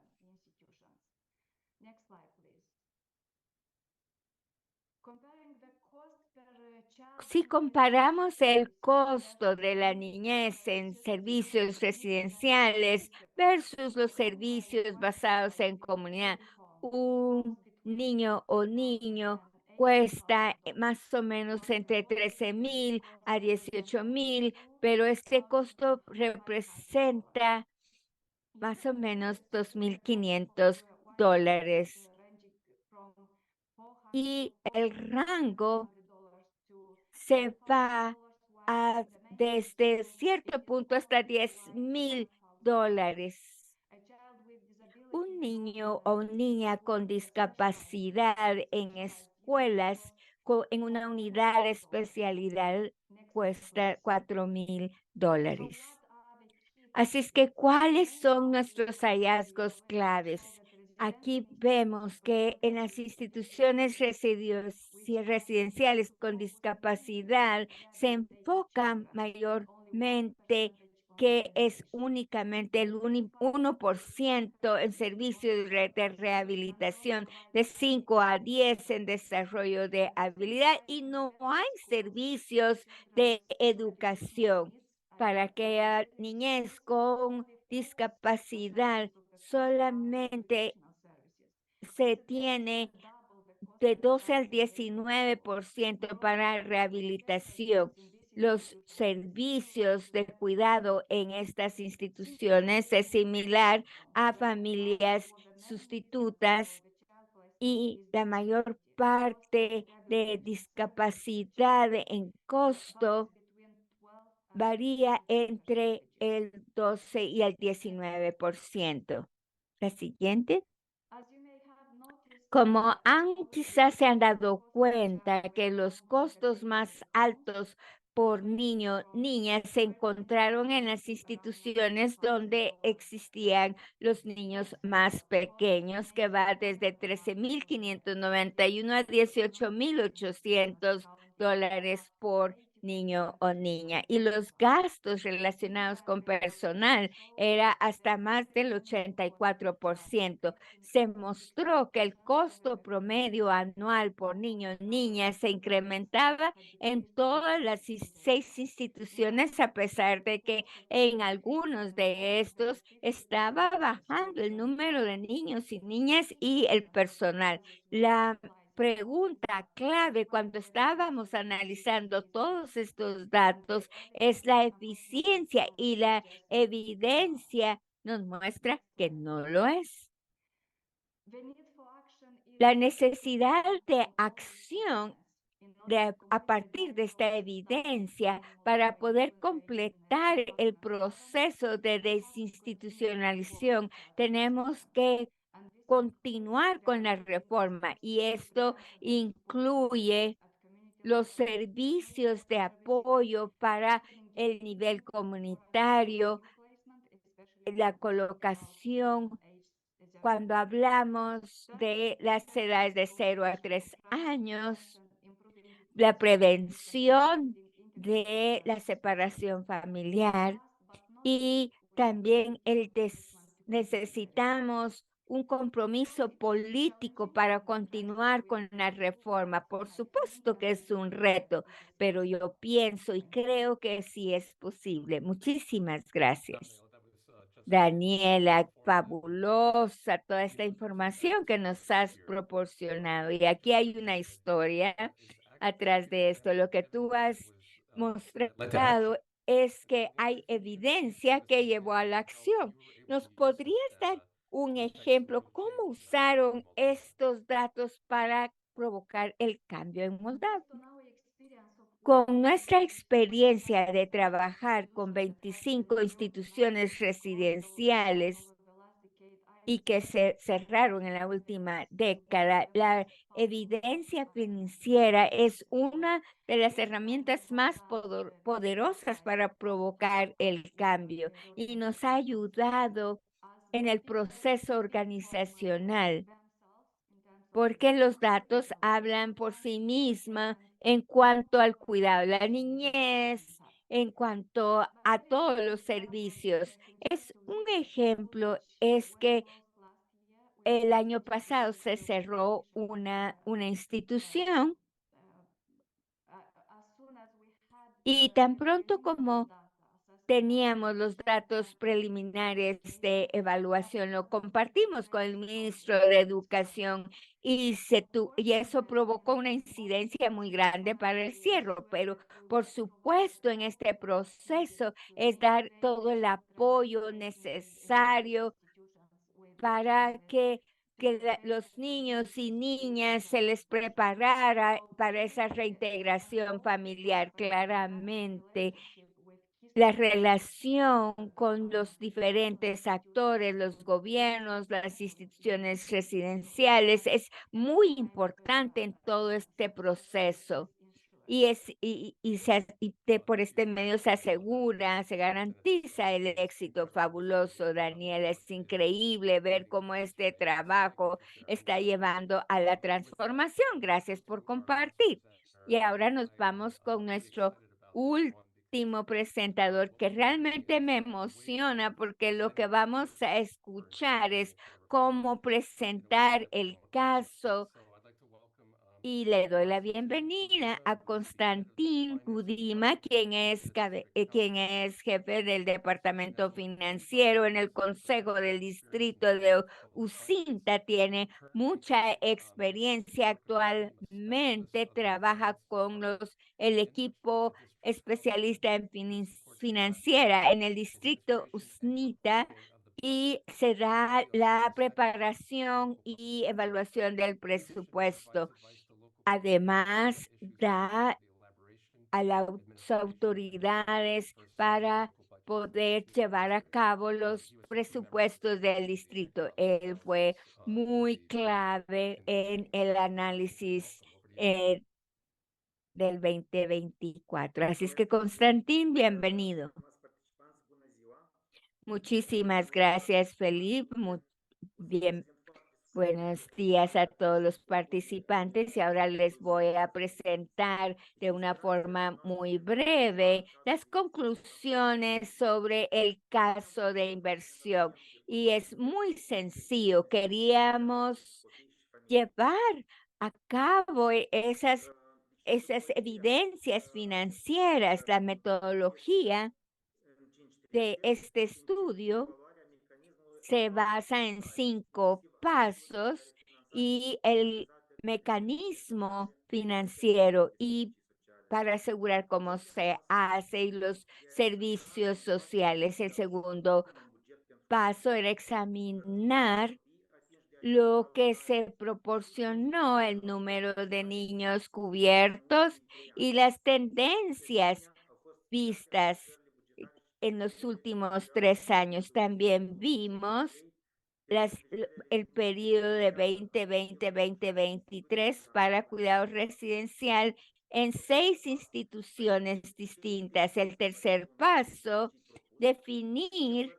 Speaker 2: Si comparamos el costo de la niñez en servicios residenciales versus los servicios basados en comunidad, un niño o niño cuesta más o menos entre 13,000 a 18,000, pero este costo representa más o menos $2,500. Y el rango se va desde cierto punto hasta $10,000. Un niño o niña con discapacidad en escuelas, en una unidad de especialidad, cuesta $4,000. Así es que, ¿cuáles son nuestros hallazgos claves? Aquí vemos que en las instituciones residenciales con discapacidad se enfocan mayormente que es únicamente el 1% en servicios de rehabilitación, de 5 a 10 en desarrollo de habilidad, y no hay servicios de educación para aquella niñez con discapacidad. Solamente se tiene de 12 al 19% para rehabilitación. Los servicios de cuidado en estas instituciones es similar a familias sustitutas, y la mayor parte de discapacidad en costo varía entre el 12 y el 19%. La siguiente. Como quizás se han dado cuenta que los costos más altos por niño, niña, se encontraron en las instituciones donde existían los niños más pequeños, que va desde 13.591 a $18.800 por niño o niña. Y los gastos relacionados con personal era hasta más del 84%. Se mostró que el costo promedio anual por niño o niña se incrementaba en todas las 6 instituciones, a pesar de que en algunos de estos estaba bajando el número de niños y niñas y el personal. La pregunta clave cuando estábamos analizando todos estos datos es la eficiencia, y la evidencia nos muestra que no lo es. La necesidad de acción a partir de esta evidencia para poder completar el proceso de desinstitucionalización, tenemos que continuar con la reforma, y esto incluye los servicios de apoyo para el nivel comunitario, la colocación. Cuando hablamos de las edades de 0 a 3 años, la prevención de la separación familiar, y también necesitamos un compromiso político para continuar con la reforma. Por supuesto que es un reto, pero yo pienso y creo que sí es posible. Muchísimas gracias. Daniela, fabulosa toda esta información que nos has proporcionado. Y aquí hay una historia atrás de esto. Lo que tú has mostrado es que hay evidencia que llevó a la acción. ¿Nos podrías dar un ejemplo cómo usaron estos datos para provocar el cambio en Moldavia? Con nuestra experiencia de trabajar con 25 instituciones residenciales y que se cerraron en la última década, la evidencia financiera es una de las herramientas más poderosas para provocar el cambio, y nos ha ayudado en el proceso organizacional, porque los datos hablan por sí misma en cuanto al cuidado de la niñez, en cuanto a todos los servicios. Es un ejemplo, es que el año pasado se cerró una institución, y tan pronto como teníamos los datos preliminares de evaluación, lo compartimos con el ministro de Educación, y eso provocó una incidencia muy grande para el cierre. Pero por supuesto, en este proceso es dar todo el apoyo necesario para que los niños y niñas se les preparara para esa reintegración familiar. Claramente, la relación con los diferentes actores, los gobiernos, las instituciones residenciales, es muy importante en todo este proceso. Por este medio se asegura, se garantiza el éxito. Fabuloso, Daniela. Es increíble ver cómo este trabajo está llevando a la transformación. Gracias por compartir. Y ahora nos vamos con nuestro último presentador, que realmente me emociona, porque lo que vamos a escuchar es cómo presentar el caso. Y le doy la bienvenida a Constantín Gudima, quien es jefe del Departamento Financiero en el Consejo del Distrito de Ucinta. Tiene mucha experiencia. Actualmente trabaja con el equipo especialista en financiera en el Distrito Ucinta, y se da la preparación y evaluación del presupuesto. Además, da a las autoridades para poder llevar a cabo los presupuestos del distrito. Él fue muy clave en el análisis del 2024. Así es que, Constantín, bienvenido. Muchísimas gracias, Felipe. Bien, buenos días a todos los participantes y ahora les voy a presentar de una forma muy breve las conclusiones sobre el caso de inversión. Y es muy sencillo. Queríamos llevar a cabo esas evidencias financieras, la metodología de este estudio se basa en 5 pasos y el mecanismo financiero y para asegurar cómo se hace y los servicios sociales. El segundo paso era examinar lo que se proporcionó, el número de niños cubiertos y las tendencias vistas en los últimos 3 años. También vimos el periodo de 2020-2023 para cuidado residencial en 6 instituciones distintas. El tercer paso, definir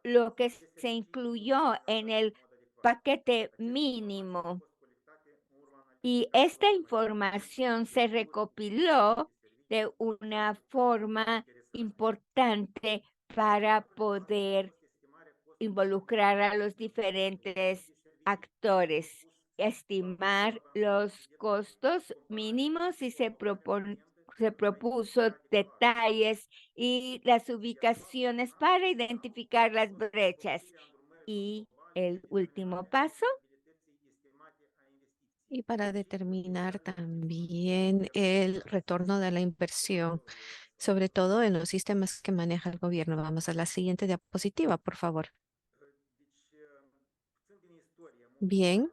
Speaker 2: lo que se incluyó en el paquete mínimo. Y esta información se recopiló de una forma importante para poder involucrar a los diferentes actores, estimar los costos mínimos y se propuso detalles y las ubicaciones para identificar las brechas. Y el último paso.
Speaker 3: Y para determinar también el retorno de la inversión, sobre todo en los sistemas que maneja el gobierno. Vamos a la siguiente diapositiva, por favor. Bien.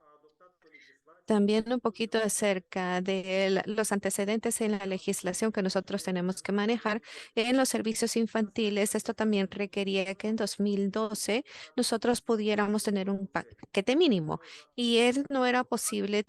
Speaker 3: También un poquito acerca de los antecedentes en la legislación que nosotros tenemos que manejar en los servicios infantiles. Esto también requería que en 2012 nosotros pudiéramos tener un paquete mínimo y no era posible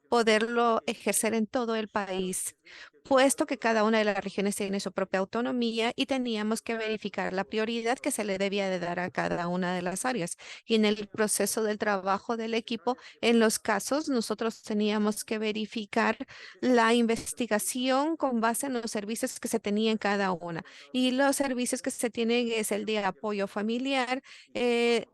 Speaker 3: poderlo ejercer en todo el país, puesto que cada una de las regiones tiene su propia autonomía y teníamos que verificar la prioridad que se le debía de dar a cada una de las áreas. Y en el proceso del trabajo del equipo, en los casos, nosotros teníamos que verificar la investigación con base en los servicios que se tenían en cada una. Y los servicios que se tienen es el de apoyo familiar, el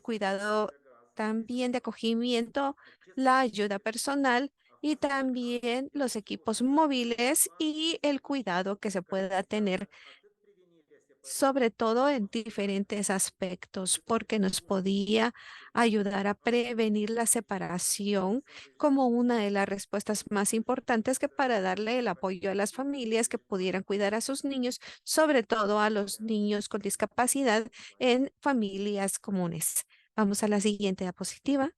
Speaker 3: cuidado también de acogimiento, la ayuda personal y también los equipos móviles y el cuidado que se pueda tener, sobre todo en diferentes aspectos, porque nos podía ayudar a prevenir la separación como una de las respuestas más importantes que para darle el apoyo a las familias que pudieran cuidar a sus niños, sobre todo a los niños con discapacidad en familias comunes. Vamos a la siguiente diapositiva.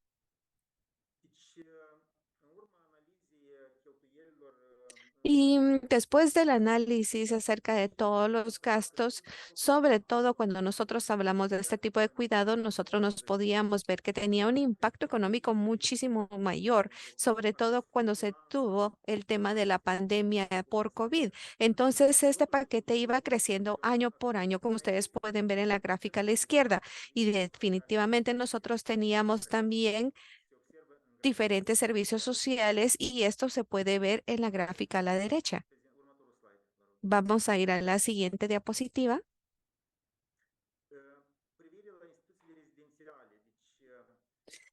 Speaker 3: Y después del análisis acerca de todos los gastos, sobre todo cuando nosotros hablamos de este tipo de cuidado, nosotros nos podíamos ver que tenía un impacto económico muchísimo mayor, sobre todo cuando se tuvo el tema de la pandemia por COVID. Entonces, este paquete iba creciendo año por año, como ustedes pueden ver en la gráfica a la izquierda. Y definitivamente nosotros teníamos también diferentes servicios sociales y esto se puede ver en la gráfica a la derecha. Vamos a ir a la siguiente diapositiva.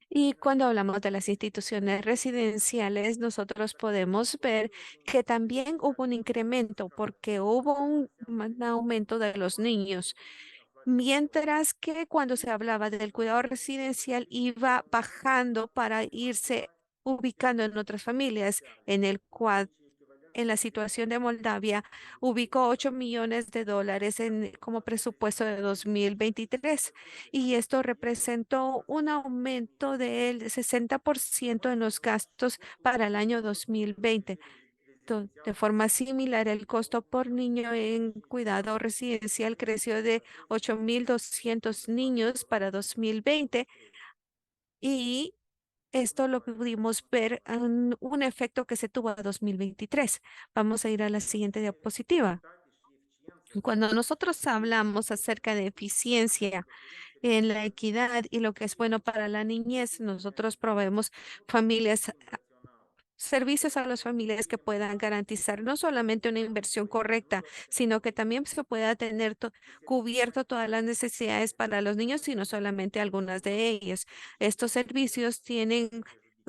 Speaker 3: Y cuando hablamos de las instituciones residenciales, nosotros podemos ver que también hubo un incremento porque hubo un aumento de los niños. Mientras que cuando se hablaba del cuidado residencial iba bajando para irse ubicando en otras familias, en el cual en la situación de Moldavia ubicó $8 millones como presupuesto de 2023 y esto representó un aumento del 60% en los gastos para el año 2020. esto, de forma similar, el costo por niño en cuidado residencial creció de 8.200 niños para 2020 y esto lo pudimos ver en un efecto que se tuvo a 2023. Vamos a ir a la siguiente diapositiva. Cuando nosotros hablamos acerca de eficiencia en la equidad y lo que es bueno para la niñez, nosotros proveemos familias, servicios a las familias que puedan garantizar no solamente una inversión correcta, sino que también se pueda tener cubierto todas las necesidades para los niños y no solamente algunas de ellas. Estos servicios tienen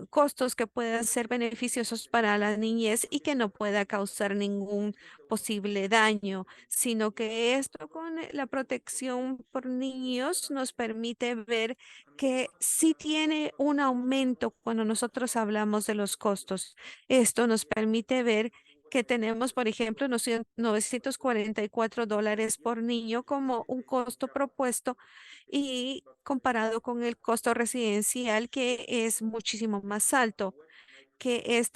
Speaker 3: costos que puedan ser beneficiosos para la niñez y que no pueda causar ningún posible daño, sino que esto con la protección por niños nos permite ver que sí tiene un aumento cuando nosotros hablamos de los costos. Esto nos permite ver que tenemos, por ejemplo, $944 por niño como un costo propuesto y comparado con el costo residencial que es muchísimo más alto, que es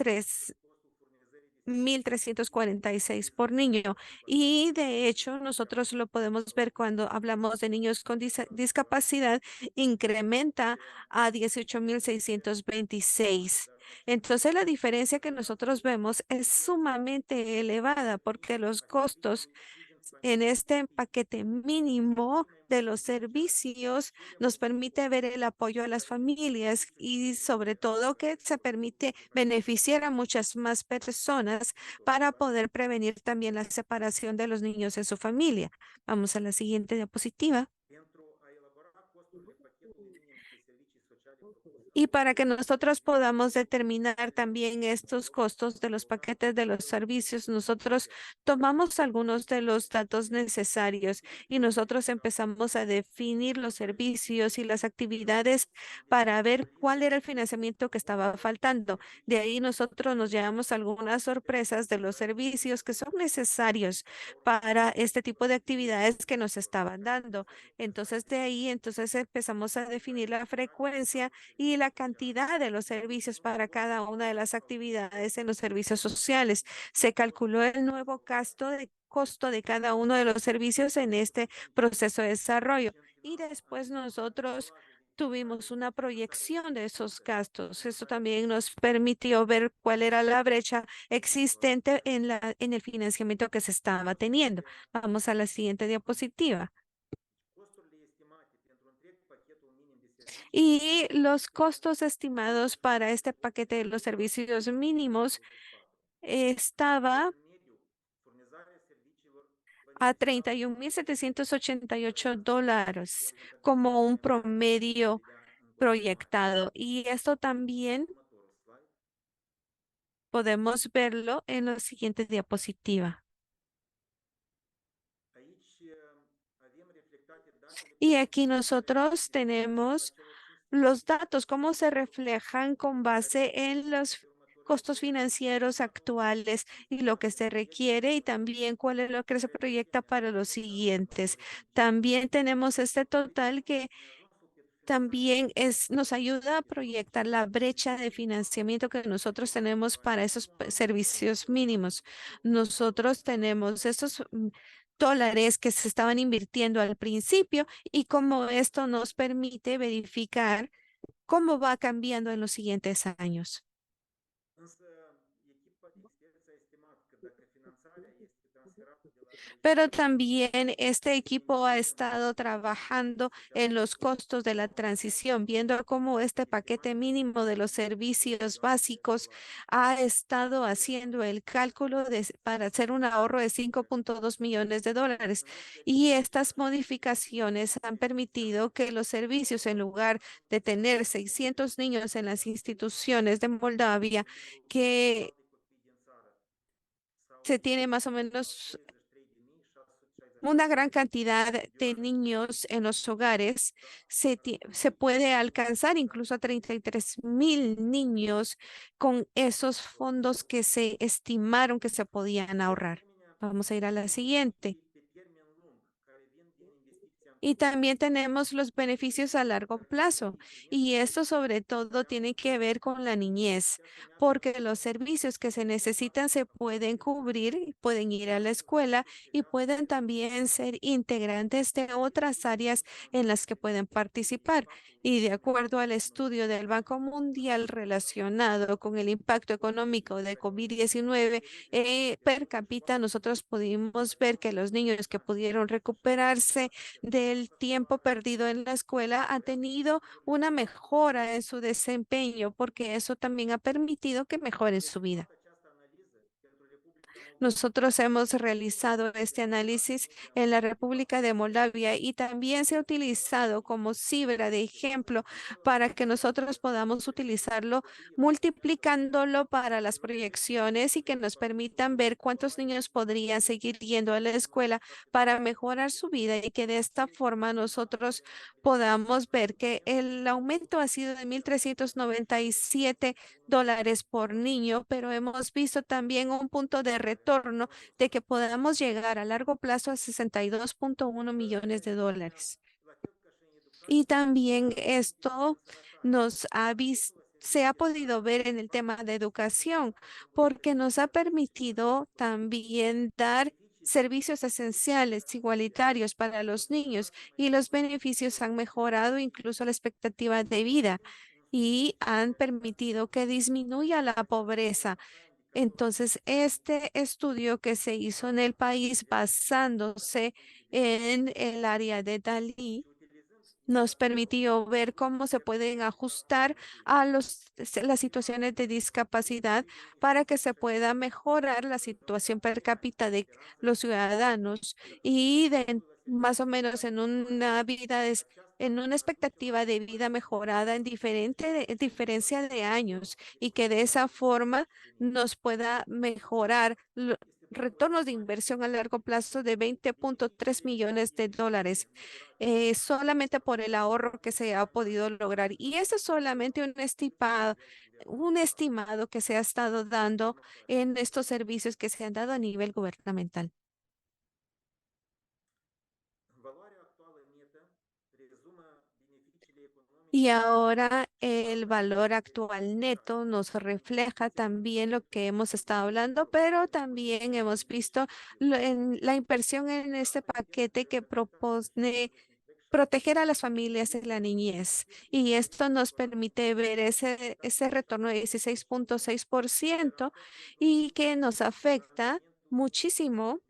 Speaker 3: 1.346 por niño. Y de hecho, nosotros lo podemos ver cuando hablamos de niños con discapacidad, incrementa a 18.626. Entonces, la diferencia que nosotros vemos es sumamente elevada porque los costos en este paquete mínimo de los servicios nos permite ver el apoyo a las familias y sobre todo que se permite beneficiar a muchas más personas para poder prevenir también la separación de los niños en su familia. Vamos a la siguiente diapositiva. Y para que nosotros podamos determinar también estos costos de los paquetes de los servicios, nosotros tomamos algunos de los datos necesarios y nosotros empezamos a definir los servicios y las actividades para ver cuál era el financiamiento que estaba faltando. De ahí nosotros nos llevamos algunas sorpresas de los servicios que son necesarios para este tipo de actividades que nos estaban dando. Entonces, de ahí, entonces empezamos a definir la frecuencia y la cantidad de los servicios para cada una de las actividades en los servicios sociales. Se calculó el nuevo costo de cada uno de los servicios en este proceso de desarrollo. Y después nosotros tuvimos una proyección de esos gastos. Eso también nos permitió ver cuál era la brecha existente en el financiamiento que se estaba teniendo. Vamos a la siguiente diapositiva. Y los costos estimados para este paquete de los servicios mínimos estaba a $31.788 como un promedio proyectado. Y esto también podemos verlo en la siguiente diapositiva. Y aquí nosotros tenemos los datos, cómo se reflejan con base en los costos financieros actuales y lo que se requiere y también cuál es lo que se proyecta para los siguientes. También tenemos este total que también nos ayuda a proyectar la brecha de financiamiento que nosotros tenemos para esos servicios mínimos. Nosotros tenemos esos dólares que se estaban invirtiendo al principio y cómo esto nos permite verificar cómo va cambiando en los siguientes años. Pero también este equipo ha estado trabajando en los costos de la transición, viendo cómo este paquete mínimo de los servicios básicos ha estado haciendo el cálculo para hacer un ahorro de 5.2 millones de dólares. Y estas modificaciones han permitido que los servicios, en lugar de tener 600 niños en las instituciones de Moldavia, que se tiene más o menos una gran cantidad de niños en los hogares, se puede alcanzar incluso a 33.000 niños con esos fondos que se estimaron que se podían ahorrar. Vamos a ir a la siguiente. Y también tenemos los beneficios a largo plazo. Y esto sobre todo tiene que ver con la niñez, porque los servicios que se necesitan se pueden cubrir, pueden ir a la escuela y pueden también ser integrantes de otras áreas en las que pueden participar. Y de acuerdo al estudio del Banco Mundial relacionado con el impacto económico de COVID-19 per cápita, nosotros pudimos ver que los niños que pudieron recuperarse del tiempo perdido en la escuela han tenido una mejora en su desempeño, porque eso también ha permitido que mejoren su vida. Nosotros hemos realizado este análisis en la República de Moldavia y también se ha utilizado como cifra de ejemplo para que nosotros podamos utilizarlo multiplicándolo para las proyecciones y que nos permitan ver cuántos niños podrían seguir yendo a la escuela para mejorar su vida y que de esta forma nosotros podamos ver que el aumento ha sido de 1.397 dólares por niño, pero hemos visto también un punto de retorno de que podamos llegar a largo plazo a 62.1 millones de dólares. Y también esto se ha podido ver en el tema de educación, porque nos ha permitido también dar servicios esenciales, igualitarios para los niños y los beneficios han mejorado incluso la expectativa de vida y han permitido que disminuya la pobreza. Entonces, este estudio que se hizo en el país basándose en el área de Dalí nos permitió ver cómo se pueden ajustar a las situaciones de discapacidad para que se pueda mejorar la situación per cápita de los ciudadanos y más o menos en una en una expectativa de vida mejorada en diferencia de años y que de esa forma nos pueda mejorar retornos de inversión a largo plazo de 20.3 millones de dólares solamente por el ahorro que se ha podido lograr. Y eso es solamente un estimado que se ha estado dando en estos servicios que se han dado a nivel gubernamental. Y ahora el valor actual neto nos refleja también lo que hemos estado hablando, pero también hemos visto en la inversión en este paquete que propone proteger a las familias en la niñez. Y esto nos permite ver ese retorno de 16.6% y que nos afecta muchísimo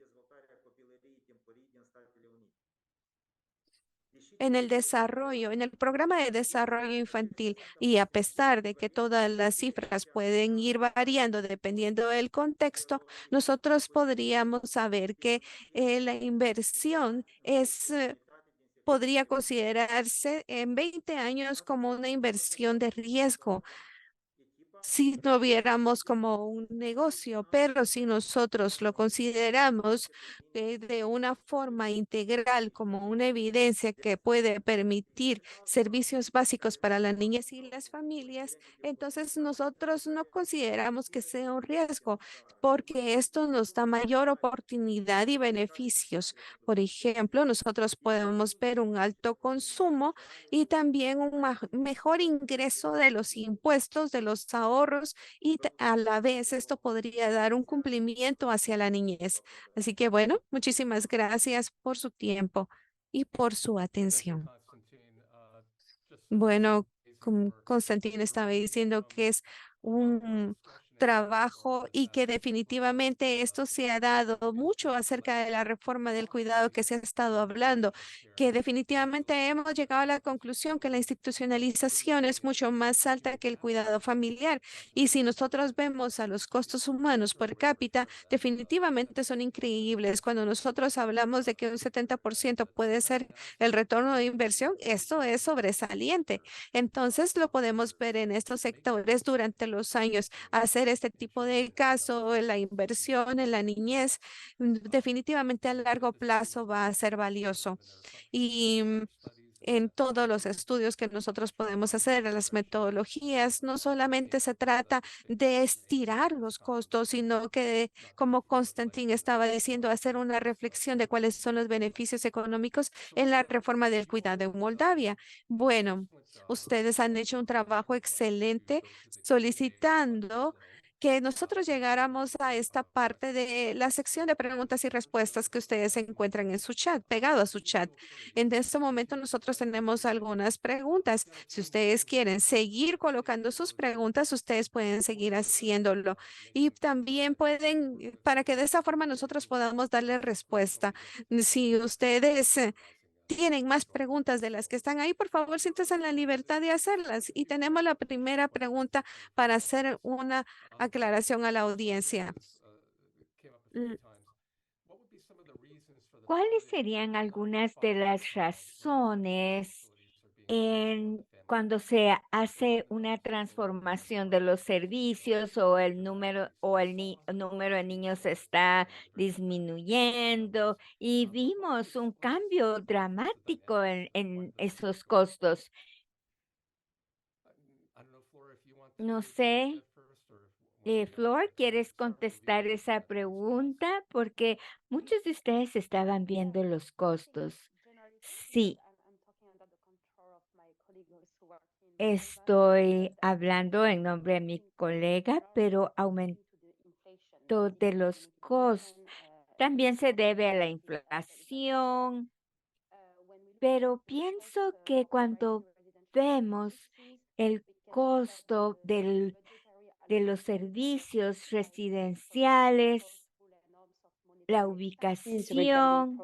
Speaker 3: en el desarrollo, en el programa de desarrollo infantil. Y a pesar de que todas las cifras pueden ir variando dependiendo del contexto, nosotros podríamos saber que la inversión podría considerarse en 20 años como una inversión de riesgo si no viéramos como un negocio, pero si nosotros lo consideramos de una forma integral como una evidencia que puede permitir servicios básicos para la niñez y las familias, entonces nosotros no consideramos que sea un riesgo, porque esto nos da mayor oportunidad y beneficios. Por ejemplo, nosotros podemos ver un alto consumo y también un mejor ingreso de los impuestos, de los ahorros y a la vez esto podría dar un cumplimiento hacia la niñez. Así que bueno, muchísimas gracias por su tiempo y por su atención. Bueno, como Constantino estaba diciendo que es un trabajo y que definitivamente esto se ha dado mucho acerca de la reforma del cuidado que se ha estado hablando, que definitivamente hemos llegado a la conclusión que la institucionalización es mucho más alta que el cuidado familiar. Y si nosotros vemos a los costos humanos per cápita, definitivamente son increíbles. Cuando nosotros hablamos de que un 70% puede ser el retorno de inversión, esto es sobresaliente. Entonces lo podemos ver en estos sectores durante los años. Hacer este tipo de caso, la inversión en la niñez, definitivamente a largo plazo va a ser valioso. Y en todos los estudios que nosotros podemos hacer, en las metodologías. No solamente se trata de estirar los costos, sino que, como Constantín estaba diciendo, hacer una reflexión de cuáles son los beneficios económicos en la reforma del cuidado en Moldavia. Bueno, ustedes han hecho un trabajo excelente solicitando que nosotros llegáramos a esta parte de la sección de preguntas y respuestas que ustedes encuentran en su chat, pegado a su chat. En este momento nosotros tenemos algunas preguntas. Si ustedes quieren seguir colocando sus preguntas, ustedes pueden seguir haciéndolo. Y también pueden, para que de esa forma nosotros podamos darle respuesta. Si ustedes tienen más preguntas de las que están ahí, por favor, siéntanse en la libertad de hacerlas. Y tenemos la primera pregunta para hacer una aclaración a la audiencia.
Speaker 2: ¿Cuáles serían algunas de las razones cuando se hace una transformación de los servicios o el número número de niños está disminuyendo y vimos un cambio dramático en esos costos? No sé, Flor, ¿quieres contestar esa pregunta? Porque muchos de ustedes estaban viendo los costos. Sí, estoy hablando en nombre de mi colega, pero aumento de los costos también se debe a la inflación, pero pienso que cuando vemos el costo de los servicios residenciales, la ubicación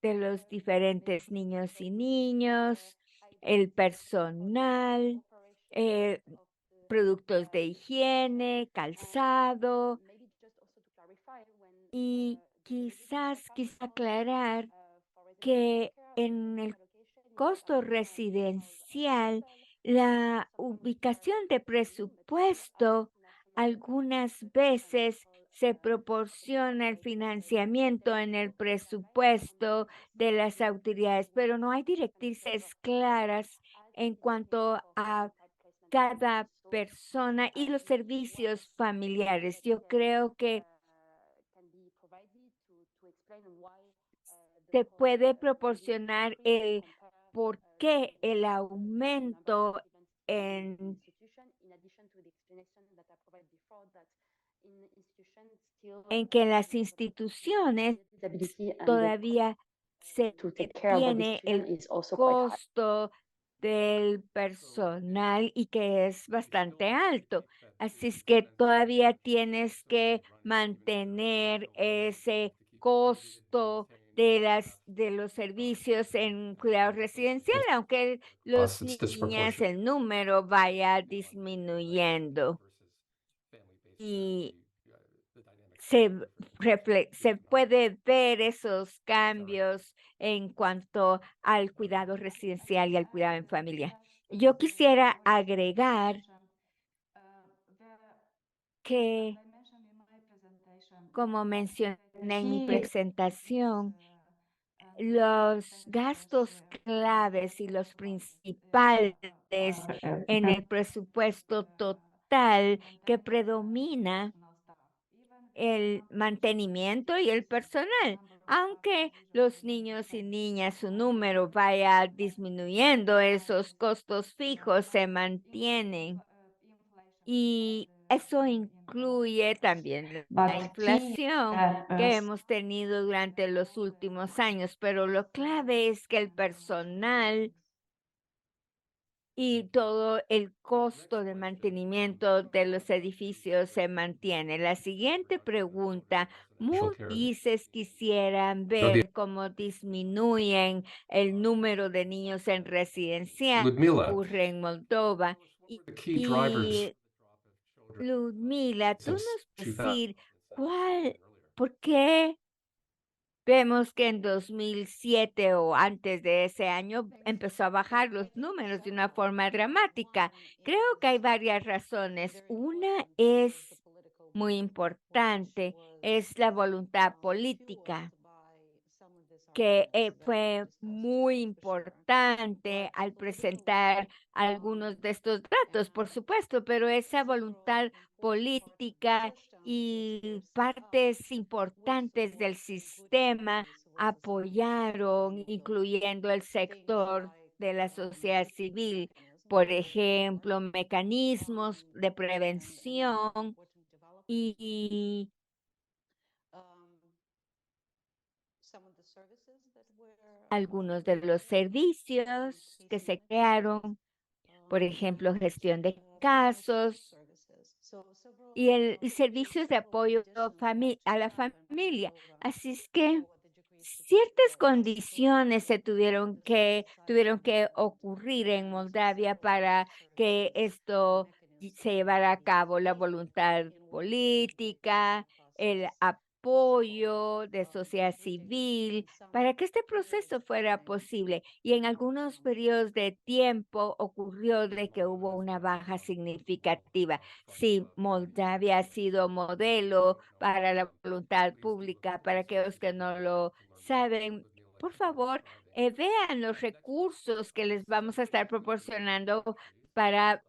Speaker 2: de los diferentes niños y niños, el personal, eh, productos de higiene, calzado y quizá aclarar que en el costo residencial, la ubicación de presupuesto, algunas veces se proporciona el financiamiento en el presupuesto de las autoridades, pero no hay directrices claras en cuanto a cada persona y los servicios familiares. Yo creo que se puede proporcionar el por qué el aumento en que las instituciones todavía se tiene el costo del personal y que es bastante alto. Así es que todavía tienes que mantener ese costo de los servicios en cuidado residencial, aunque los
Speaker 1: It's
Speaker 2: niñas,
Speaker 1: disproportionate.
Speaker 2: el número vaya disminuyendo. Y se puede ver esos cambios en cuanto al cuidado residencial y al cuidado en familia. Yo quisiera agregar que, como mencioné en mi presentación, los gastos claves y los principales en el presupuesto total que predomina el mantenimiento y el personal. Aunque los niños y niñas, su número vaya disminuyendo, esos costos fijos se mantienen. Y eso incluye también la inflación que hemos tenido durante los últimos años, pero lo clave es que el personal y todo el costo de mantenimiento de los edificios se mantiene. La siguiente pregunta, países quisieran ver cómo disminuyen el número de niños en residencial,
Speaker 1: Ludmila,
Speaker 2: ocurre en Moldova.
Speaker 1: the key drivers
Speaker 2: Y Ludmila, tú
Speaker 1: since
Speaker 2: nos
Speaker 1: 2000.
Speaker 2: decir por qué vemos que en 2007 o antes de ese año empezó a bajar los números de una forma dramática. Creo que hay varias razones. Una es muy importante, es la voluntad política. que fue muy importante al presentar algunos de estos datos, por supuesto, pero esa voluntad política y partes importantes del sistema apoyaron, incluyendo el sector de la sociedad civil, por ejemplo, mecanismos de prevención y algunos de los servicios que se crearon, por ejemplo, gestión de casos y servicios de apoyo a la familia. Así es que ciertas condiciones tuvieron que ocurrir en Moldavia para que esto se llevara a cabo, la voluntad política, el apoyo de sociedad civil, para que este proceso fuera posible. Y en algunos periodos de tiempo ocurrió de que hubo una baja significativa. Sí, Moldavia ha sido modelo para la voluntad pública, para aquellos que no lo saben. Por favor, vean los recursos que les vamos a estar proporcionando para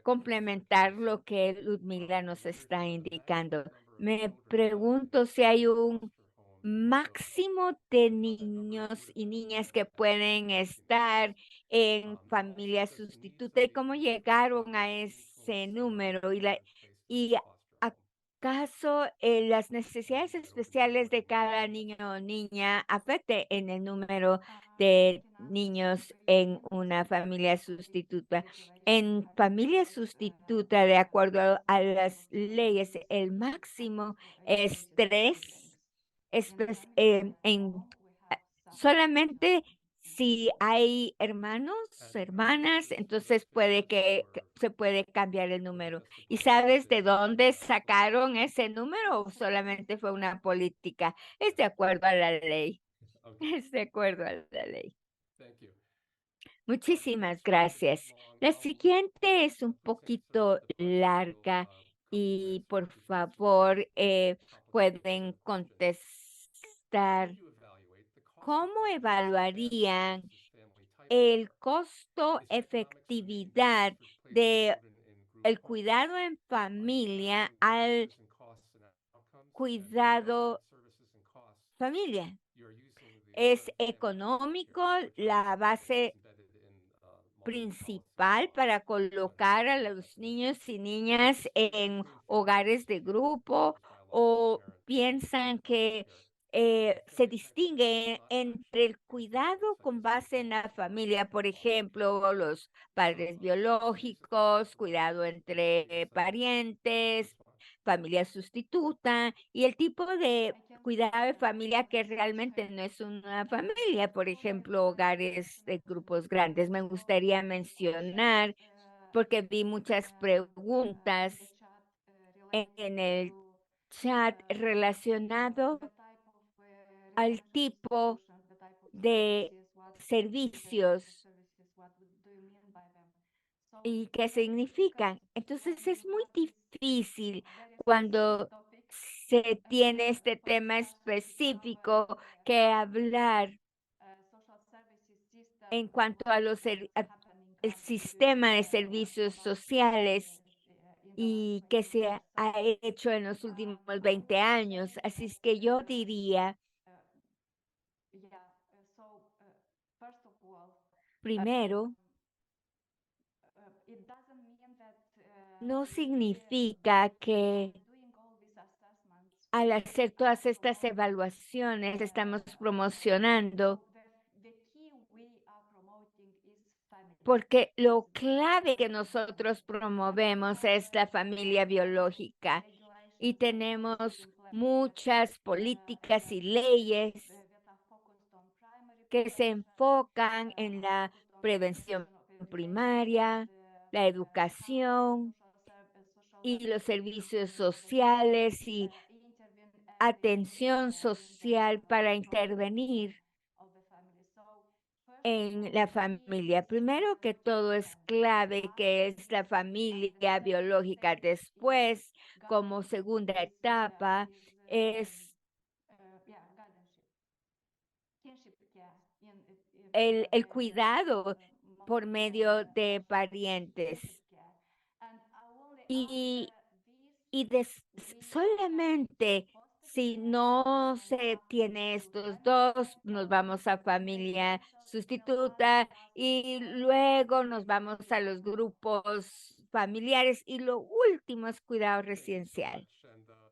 Speaker 2: complementar lo que Ludmila nos está indicando. Me pregunto si hay un máximo de niños y niñas que pueden estar en familia sustituta y cómo llegaron a ese número y acaso las necesidades especiales de cada niño o niña afecte en el número de niños en una familia sustituta. En familia sustituta, de acuerdo a las leyes, el máximo es tres solamente si hay hermanos, hermanas, entonces puede que se puede cambiar el número. ¿Y sabes de dónde sacaron ese número o solamente fue una política? Es de acuerdo a la ley. Es de acuerdo a la ley. Muchísimas gracias. La siguiente es un poquito larga y por favor pueden contestar. ¿Cómo evaluarían el costo efectividad de el cuidado en familia al cuidado familia? ¿Es económico la base principal para colocar a los niños y niñas en hogares de grupo o piensan que se distingue entre el cuidado con base en la familia, por ejemplo, los padres biológicos, cuidado entre parientes, familia sustituta y el tipo de cuidado de familia que realmente no es una familia, por ejemplo, hogares de grupos grandes. Me gustaría mencionar, porque vi muchas preguntas en el chat relacionado al tipo de servicios y qué significan. Entonces es muy difícil cuando se tiene este tema específico que hablar en cuanto a el sistema de servicios sociales y que se ha hecho en los últimos 20 años. Así es que yo diría, primero, no significa que al hacer todas estas evaluaciones estamos promocionando, porque lo clave que nosotros promovemos es la familia biológica y tenemos muchas políticas y leyes que se enfocan en la prevención primaria, la educación y los servicios sociales y atención social para intervenir en la familia. Primero que todo es clave que es la familia biológica. Después, como segunda etapa, es el cuidado por medio de parientes. Y, solamente si no se tiene estos dos, nos vamos a familia sustituta y luego nos vamos a los grupos familiares y lo último es cuidado residencial.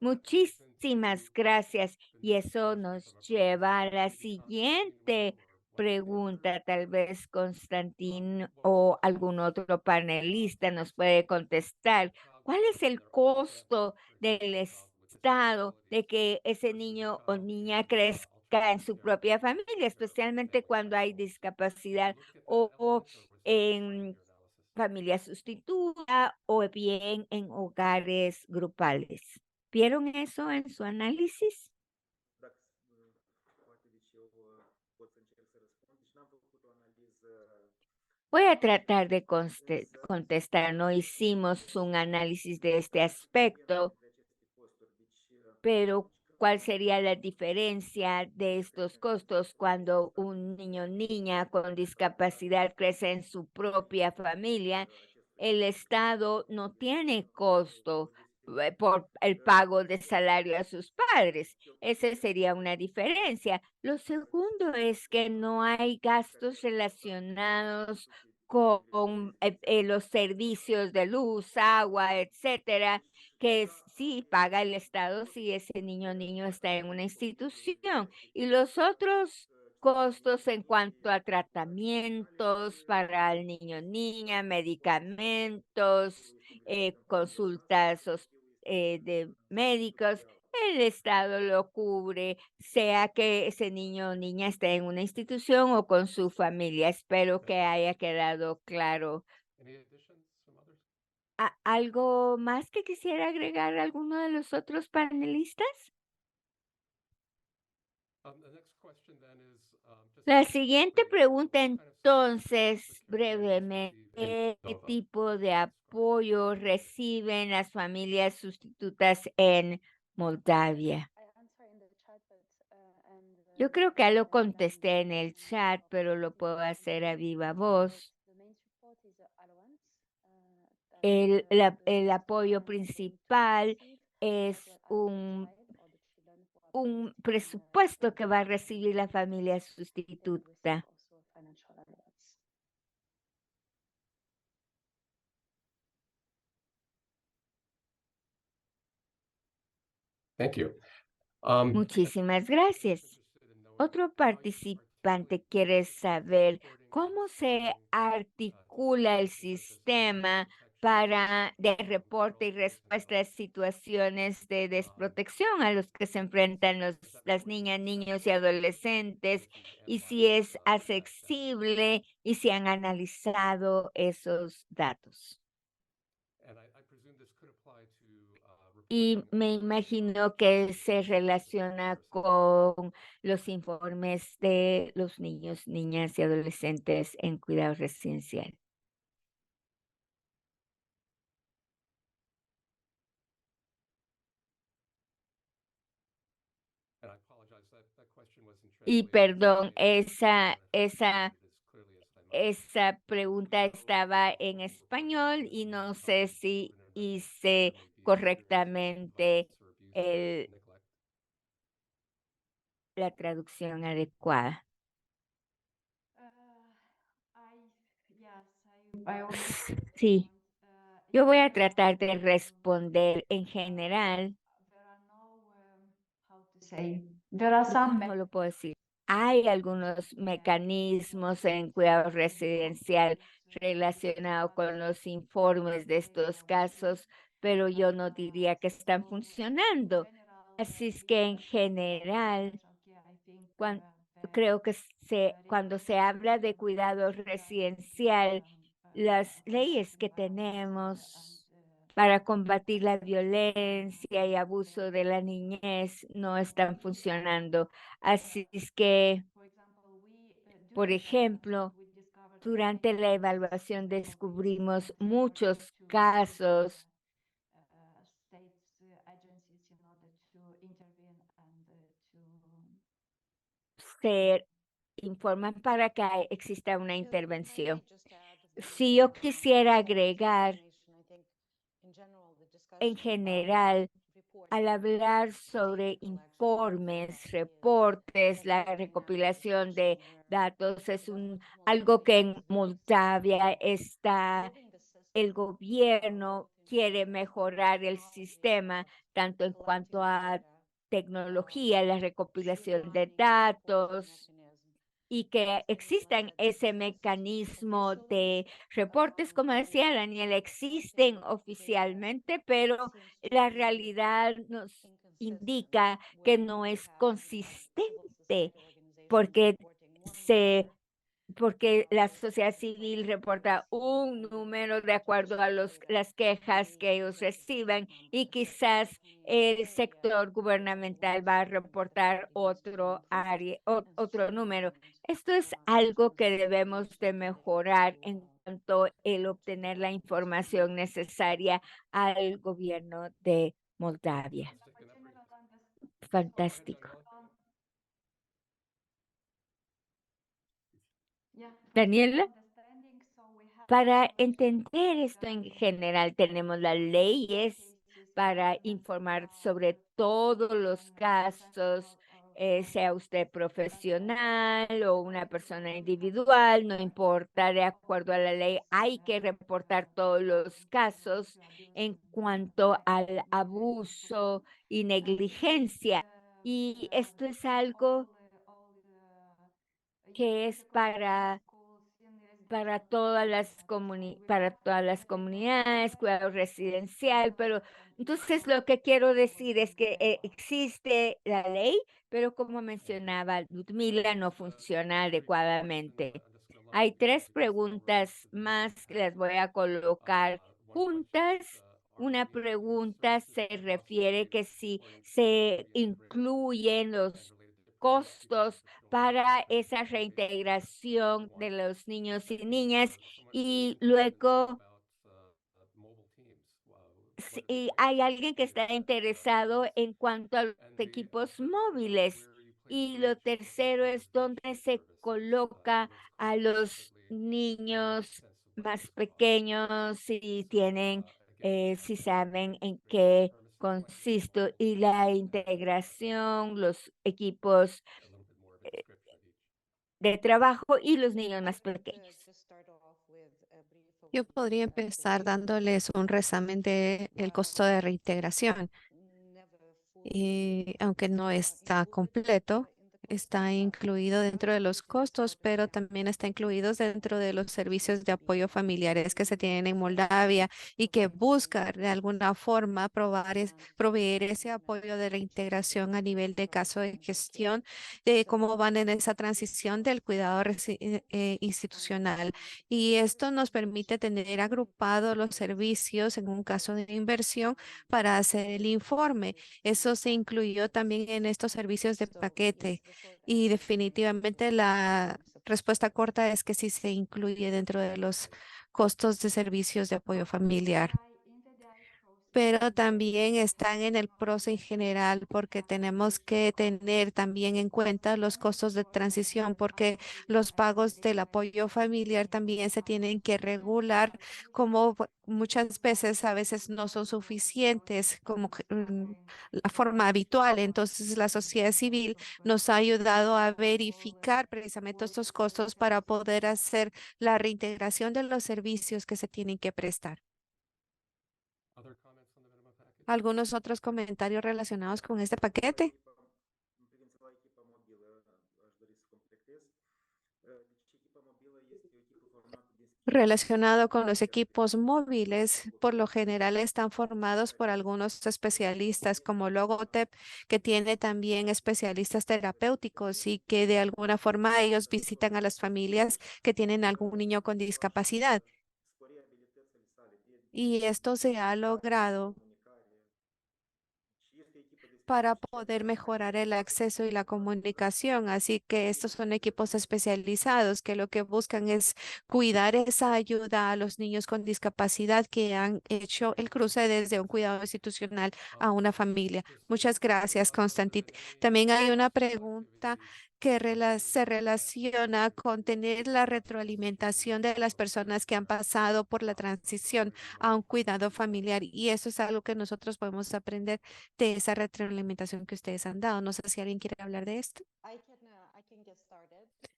Speaker 2: Muchísimas gracias. Y eso nos lleva a la siguiente pregunta. Tal vez Constantín o algún otro panelista nos puede contestar. ¿Cuál es el costo del Estado de que ese niño o niña crezca en su propia familia, especialmente cuando hay discapacidad o en familia sustituta o bien en hogares grupales? ¿Vieron eso en su análisis? Voy a tratar de contestar. No hicimos un análisis de este aspecto, pero ¿cuál sería la diferencia de estos costos cuando un niño o niña con discapacidad crece en su propia familia? El Estado no tiene costo por el pago de salario a sus padres. Esa sería una diferencia. Lo segundo es que no hay gastos relacionados con los servicios de luz, agua, etcétera, que sí paga el Estado si ese niño o niño está en una institución. Y los otros costos en cuanto a tratamientos para el niño o niña, medicamentos, consultas de médicos, el Estado lo cubre, sea que ese niño o niña esté en una institución o con su familia. Espero que haya quedado claro. ¿Algo más que quisiera agregar alguno de los otros panelistas? La siguiente pregunta entonces, brevemente, ¿qué tipo de apoyo reciben las familias sustitutas en Moldavia? Yo creo que ya lo contesté en el chat, pero lo puedo hacer a viva voz. El apoyo principal es un presupuesto que va a recibir la familia sustituta.
Speaker 1: Thank you.
Speaker 2: Muchísimas gracias. Otro participante quiere saber cómo se articula el sistema de reporte y respuesta a situaciones de desprotección a los que se enfrentan las niñas, niños y adolescentes, y si es accesible y si han analizado esos datos. Y me imagino que se relaciona con los informes de los niños, niñas y adolescentes en cuidado residencial. Y perdón, esa pregunta estaba en español y no sé si hice correctamente la traducción adecuada. Sí, yo voy a tratar de responder en general. ¿Cómo lo puedo decir? Hay algunos mecanismos en cuidado residencial relacionados con los informes de estos casos, pero yo no diría que están funcionando. Así es que en general, creo que cuando se habla de cuidado residencial, las leyes que tenemos para combatir la violencia y abuso de la niñez no están funcionando. Así es que, por ejemplo, durante la evaluación descubrimos muchos casos ser informan para que exista una intervención. Si yo quisiera agregar, en general, al hablar sobre informes, reportes, la recopilación de datos es algo que en Moldavia el gobierno quiere mejorar el sistema, tanto en cuanto a tecnología, la recopilación de datos, y que existan ese mecanismo de reportes, como decía Daniel, existen oficialmente, pero la realidad nos indica que no es consistente porque se porque la sociedad civil reporta un número de acuerdo a las quejas que ellos reciben, y quizás el sector gubernamental va a reportar otro número. Esto es algo que debemos de mejorar en cuanto el obtener la información necesaria al gobierno de Moldavia. Fantástico. Daniela. Para entender esto en general, tenemos las leyes para informar sobre todos los casos, sea usted profesional o una persona individual, no importa, de acuerdo a la ley, hay que reportar todos los casos en cuanto al abuso y negligencia. Y esto es algo que es para todas las comunidades, cuidado residencial, pero entonces lo que quiero decir es que existe la ley, pero como mencionaba Ludmila, no funciona adecuadamente. Hay tres preguntas más que las voy a colocar juntas. Una pregunta se refiere que si se incluyen los costos para esa reintegración de los niños y niñas, y luego si hay alguien que está interesado en cuanto a los equipos móviles. Y lo tercero es dónde se coloca a los niños más pequeños, si saben en qué consiste, y la integración, los equipos de trabajo y los niños más pequeños.
Speaker 3: Yo podría empezar dándoles un resumen de el costo de reintegración. Y aunque no está completo, está incluido dentro de los costos, pero también está incluido dentro de los servicios de apoyo familiares que se tienen en Moldavia y que busca de alguna forma proveer ese apoyo de reintegración a nivel de caso de gestión, de cómo van en esa transición del cuidado institucional. Y esto nos permite tener agrupados los servicios en un caso de inversión para hacer el informe. Eso se incluyó también en estos servicios de paquete, y definitivamente la respuesta corta es que sí se incluye dentro de los costos de servicios de apoyo familiar, pero también están en el proceso en general porque tenemos que tener también en cuenta los costos de transición, porque los pagos del apoyo familiar también se tienen que regular, como muchas veces a veces no son suficientes como la forma habitual. Entonces la sociedad civil nos ha ayudado a verificar precisamente estos costos para poder hacer la reintegración de los servicios que se tienen que prestar. ¿Algunos otros comentarios relacionados con este paquete? Relacionado con los equipos móviles, por lo general están formados por algunos especialistas como Logotep, que tiene también especialistas terapéuticos y que de alguna forma ellos visitan a las familias que tienen algún niño con discapacidad. Y esto se ha logrado para poder mejorar el acceso y la comunicación. Así que estos son equipos especializados que lo que buscan es cuidar esa ayuda a los niños con discapacidad que han hecho el cruce desde un cuidado institucional a una familia. Muchas gracias, Constantin. También hay una pregunta que se relaciona con tener la retroalimentación de las personas que han pasado por la transición a un cuidado familiar. Y eso es algo que nosotros podemos aprender de esa retroalimentación que ustedes han dado. No sé si alguien quiere hablar de esto.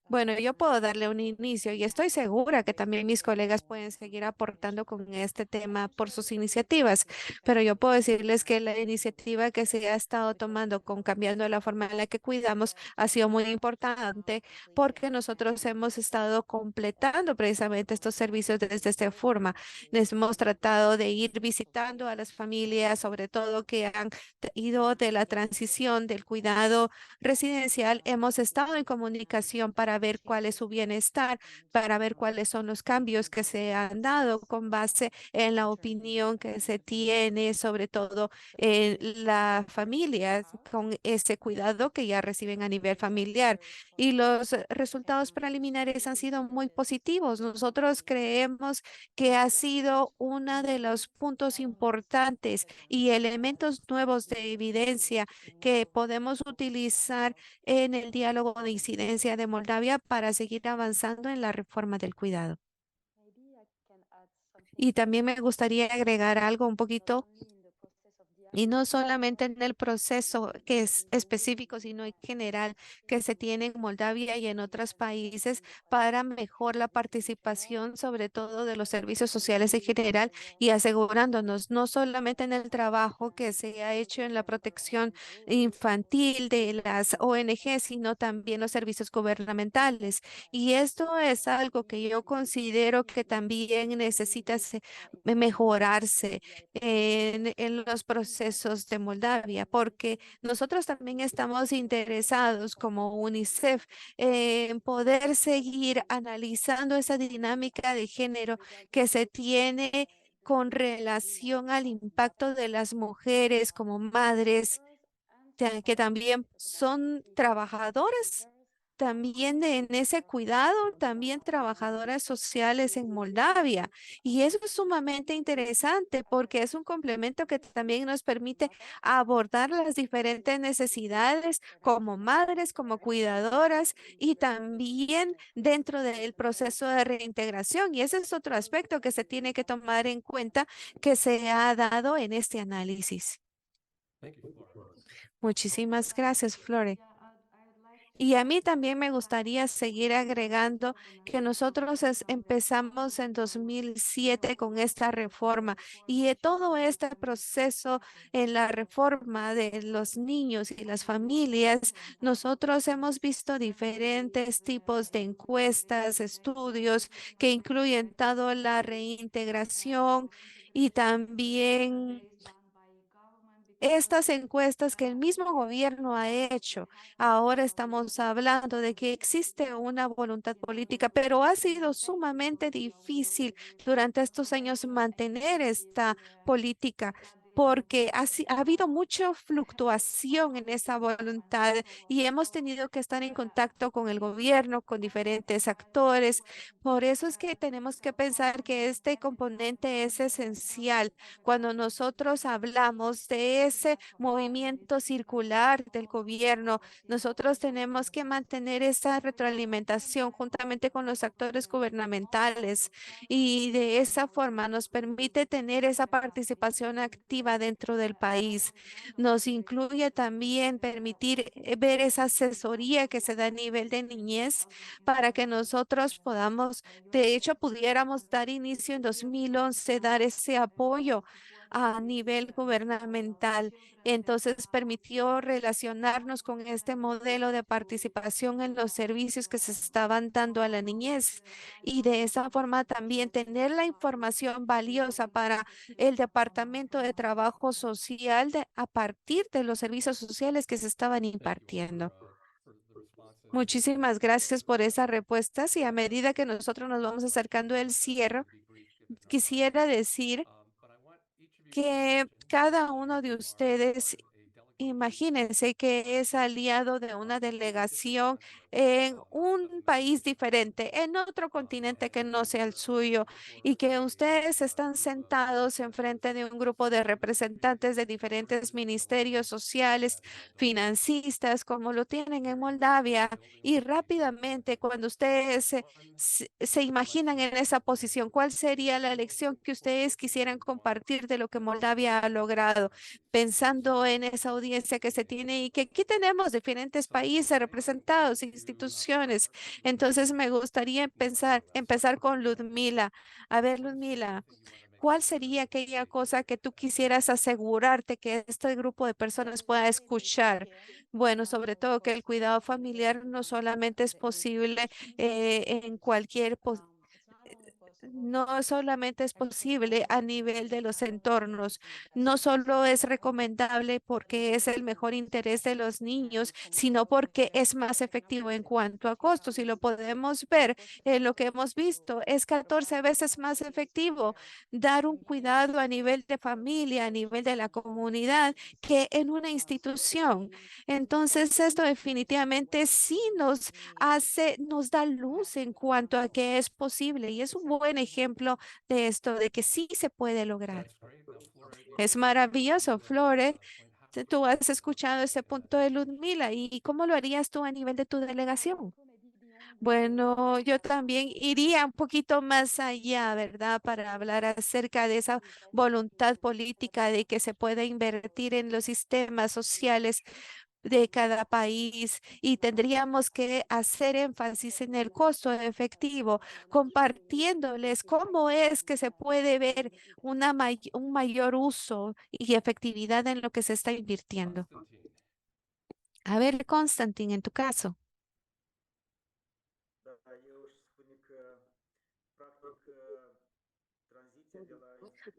Speaker 3: Bueno, yo puedo darle un inicio y estoy segura que también mis colegas pueden seguir aportando con este tema por sus iniciativas, pero yo puedo decirles que la iniciativa que se ha estado tomando con cambiando la forma en la que cuidamos ha sido muy importante porque nosotros hemos estado completando precisamente estos servicios desde esta forma. Les hemos tratado de ir visitando a las familias, sobre todo que han ido de la transición del cuidado residencial. Hemos estado en comunicación para ver cuál es su bienestar, para ver cuáles son los cambios que se han dado con base en la opinión que se tiene, sobre todo en las familias con ese cuidado que ya reciben a nivel familiar. Y los resultados preliminares han sido muy positivos. Nosotros creemos que ha sido uno de los puntos importantes y elementos nuevos de evidencia que podemos utilizar en el diálogo de incidencia de Moldavia para seguir avanzando en la reforma del cuidado. Y también me gustaría agregar algo un poquito, y no solamente en el proceso que es específico, sino en general que se tiene en Moldavia y en otros países para mejor la participación, sobre todo de los servicios sociales en general, y asegurándonos no solamente en el trabajo que se ha hecho en la protección infantil de las ONG, sino también los servicios gubernamentales. Y esto es algo que yo considero que también necesita mejorarse en los procesos de Moldavia, porque nosotros también estamos interesados como UNICEF en poder seguir analizando esa dinámica de género que se tiene con relación al impacto de las mujeres como madres que también son trabajadoras, también en ese cuidado, también trabajadoras sociales en Moldavia. Y eso es sumamente interesante porque es un complemento que también nos permite abordar las diferentes necesidades como madres, como cuidadoras y también dentro del proceso de reintegración. Y ese es otro aspecto que se tiene que tomar en cuenta que se ha dado en este análisis. Muchísimas gracias, Flore. Y a mí también me gustaría seguir agregando que nosotros empezamos en 2007 con esta reforma y todo este proceso en la reforma de los niños y las familias, nosotros hemos visto diferentes tipos de encuestas, estudios que incluyen toda la reintegración y también estas encuestas que el mismo gobierno ha hecho. Ahora estamos hablando de que existe una voluntad política, pero ha sido sumamente difícil durante estos años mantener esta política. Porque ha habido mucha fluctuación en esa voluntad y hemos tenido que estar en contacto con el gobierno, con diferentes actores. Por eso es que tenemos que pensar que este componente es esencial cuando nosotros hablamos de ese movimiento circular del gobierno. Nosotros tenemos que mantener esa retroalimentación juntamente con los actores gubernamentales y de esa forma nos permite tener esa participación activa dentro del país. Nos incluye también permitir ver esa asesoría que se da a nivel de niñez para que nosotros podamos, de hecho, pudiéramos dar inicio en 2011, dar ese apoyo a nivel gubernamental. Entonces permitió relacionarnos con este modelo de participación en los servicios que se estaban dando a la niñez y de esa forma también tener la información valiosa para el Departamento de Trabajo Social a partir de los servicios sociales que se estaban impartiendo. Muchísimas gracias por esas respuestas y a medida que nosotros nos vamos acercando al cierre, quisiera decir que cada uno de ustedes imagínense que es aliado de una delegación en un país diferente, en otro continente que no sea el suyo, y que ustedes están sentados enfrente de un grupo de representantes de diferentes ministerios sociales, financistas, como lo tienen en Moldavia, y rápidamente cuando ustedes se imaginan en esa posición, ¿cuál sería la lección que ustedes quisieran compartir de lo que Moldavia ha logrado? Pensando en esa audiencia que se tiene y que aquí tenemos diferentes países representados, instituciones. Entonces me gustaría empezar con Ludmila. A ver, Ludmila, ¿cuál sería aquella cosa que tú quisieras asegurarte que este grupo de personas pueda escuchar? Bueno, sobre todo que el cuidado familiar no solamente es posible en cualquier no solamente es posible a nivel de los entornos, no solo es recomendable porque es el mejor interés de los niños, sino porque es más efectivo en cuanto a costos. Y lo podemos ver en lo que hemos visto, es 14 veces más efectivo dar un cuidado a nivel de familia, a nivel de la comunidad, que en una institución. Entonces, esto definitivamente sí nos da luz en cuanto a que es posible y es un buen ejemplo de esto, de que sí se puede lograr. Es maravilloso, Flores. Tú has escuchado ese punto de Ludmila y cómo lo harías tú a nivel de tu delegación. Bueno, yo también iría un poquito más allá, ¿verdad? Para hablar acerca de esa voluntad política de que se puede invertir en los sistemas sociales de cada país y tendríamos que hacer énfasis en el costo efectivo, compartiéndoles cómo es que se puede ver un mayor uso y efectividad en lo que se está invirtiendo. A ver, Constantin, en tu caso.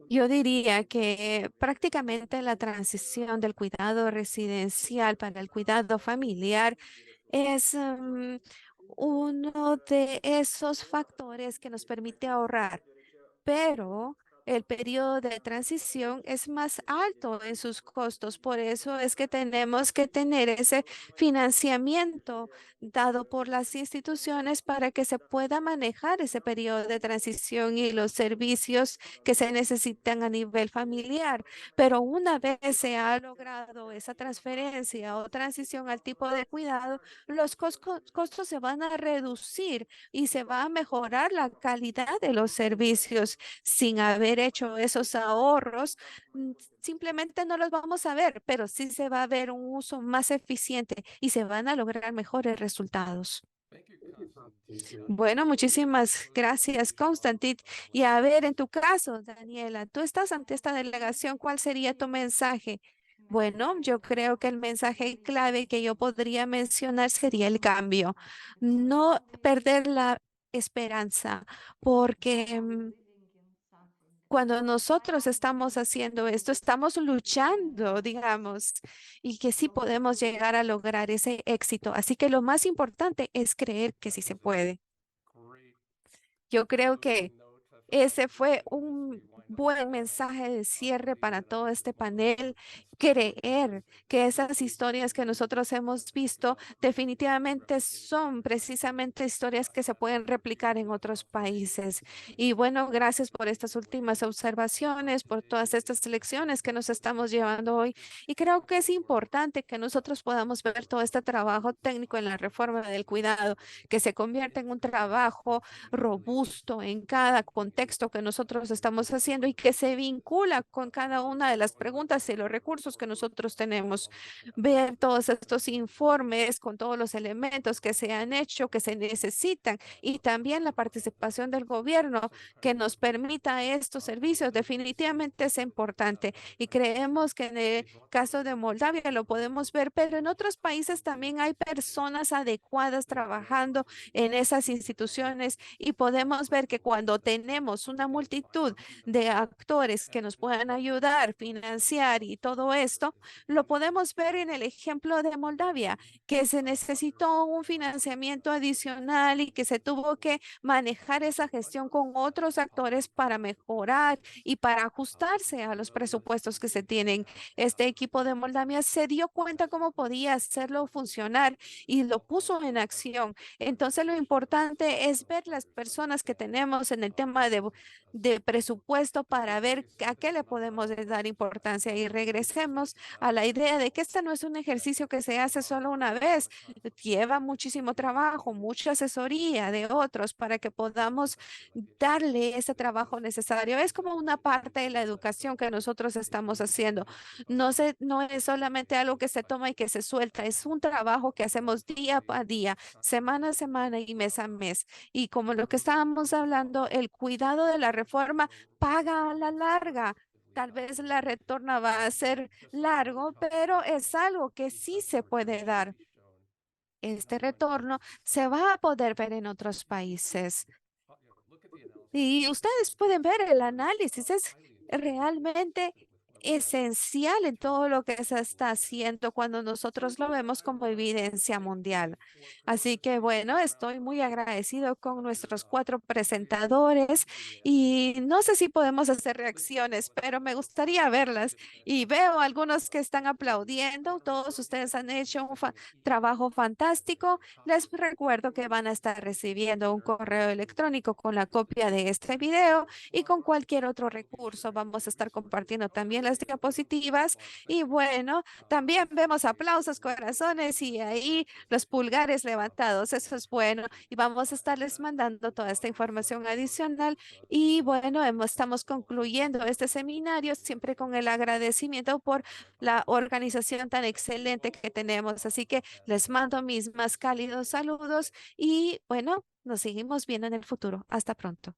Speaker 3: Yo diría que prácticamente la transición del cuidado residencial para el cuidado familiar es uno de esos factores que nos permite ahorrar, pero el periodo de transición es más alto en sus costos. Por eso es que tenemos que tener ese financiamiento dado por las instituciones para que se pueda manejar ese periodo de transición y los servicios que se necesitan a nivel familiar. Pero una vez se ha logrado esa transferencia o transición al tipo de cuidado, los costos se van a reducir y se va a mejorar la calidad de los servicios. Sin haber hecho esos ahorros, simplemente no los vamos a ver, pero sí se va a ver un uso más eficiente y se van a lograr mejores resultados. Bueno, muchísimas gracias, Constantin. Y a ver, en tu caso, Daniela, tú estás ante esta delegación, ¿cuál sería tu mensaje? Bueno, yo creo que el mensaje clave que yo podría mencionar sería el cambio. No perder la esperanza, porque cuando nosotros estamos haciendo esto, estamos luchando, digamos, y que sí podemos llegar a lograr ese éxito. Así que lo más importante es creer que sí se puede. Yo creo que ese fue un buen mensaje de cierre para todo este panel. Creer que esas historias que nosotros hemos visto definitivamente son precisamente historias que se pueden replicar en otros países. Y bueno, gracias por estas últimas observaciones, por todas estas lecciones que nos estamos llevando hoy. Y creo que es importante que nosotros podamos ver todo este trabajo técnico en la reforma del cuidado, que se convierta en un trabajo robusto en cada contexto que nosotros estamos haciendo y que se vincula con cada una de las preguntas y los recursos que nosotros tenemos. Ver todos estos informes con todos los elementos que se han hecho, que se necesitan y también la participación del gobierno que nos permita estos servicios definitivamente es importante y creemos que en el caso de Moldavia lo podemos ver, pero en otros países también hay personas adecuadas trabajando en esas instituciones y podemos ver que cuando tenemos una multitud de actores que nos puedan ayudar, financiar y todo esto, lo podemos ver en el ejemplo de Moldavia, que se necesitó un financiamiento adicional y que se tuvo que manejar esa gestión con otros actores para mejorar y para ajustarse a los presupuestos que se tienen. Este equipo de Moldavia se dio cuenta cómo podía hacerlo funcionar y lo puso en acción. Entonces, lo importante es ver las personas que tenemos en el tema de presupuesto para ver a qué le podemos dar importancia y regresemos a la idea de que este no es un ejercicio que se hace solo una vez, lleva muchísimo trabajo, mucha asesoría de otros para que podamos darle ese trabajo necesario. Es como una parte de la educación que nosotros estamos haciendo. No es solamente algo que se toma y que se suelta, es un trabajo que hacemos día a día, semana a semana y mes a mes. Y como lo que estábamos hablando, el cuidado de la reforma paga a la larga. Tal vez la retorna va a ser largo, pero es algo que sí se puede dar. Este retorno se va a poder ver en otros países. Y ustedes pueden ver el análisis, es realmente esencial en todo lo que se está haciendo cuando nosotros lo vemos como evidencia mundial. Así que bueno, estoy muy agradecido con nuestros 4 presentadores y no sé si podemos hacer reacciones, pero me gustaría verlas y veo algunos que están aplaudiendo. Todos ustedes han hecho un trabajo fantástico. Les recuerdo que van a estar recibiendo un correo electrónico con la copia de este video y con cualquier otro recurso. Vamos a estar compartiendo también las diapositivas y bueno, también vemos aplausos, corazones y ahí los pulgares levantados. Eso es bueno y vamos a estarles mandando toda esta información adicional. Y bueno, estamos concluyendo este seminario siempre con el agradecimiento por la organización tan excelente que tenemos. Así que les mando mis más cálidos saludos y bueno, nos seguimos viendo en el futuro. Hasta pronto.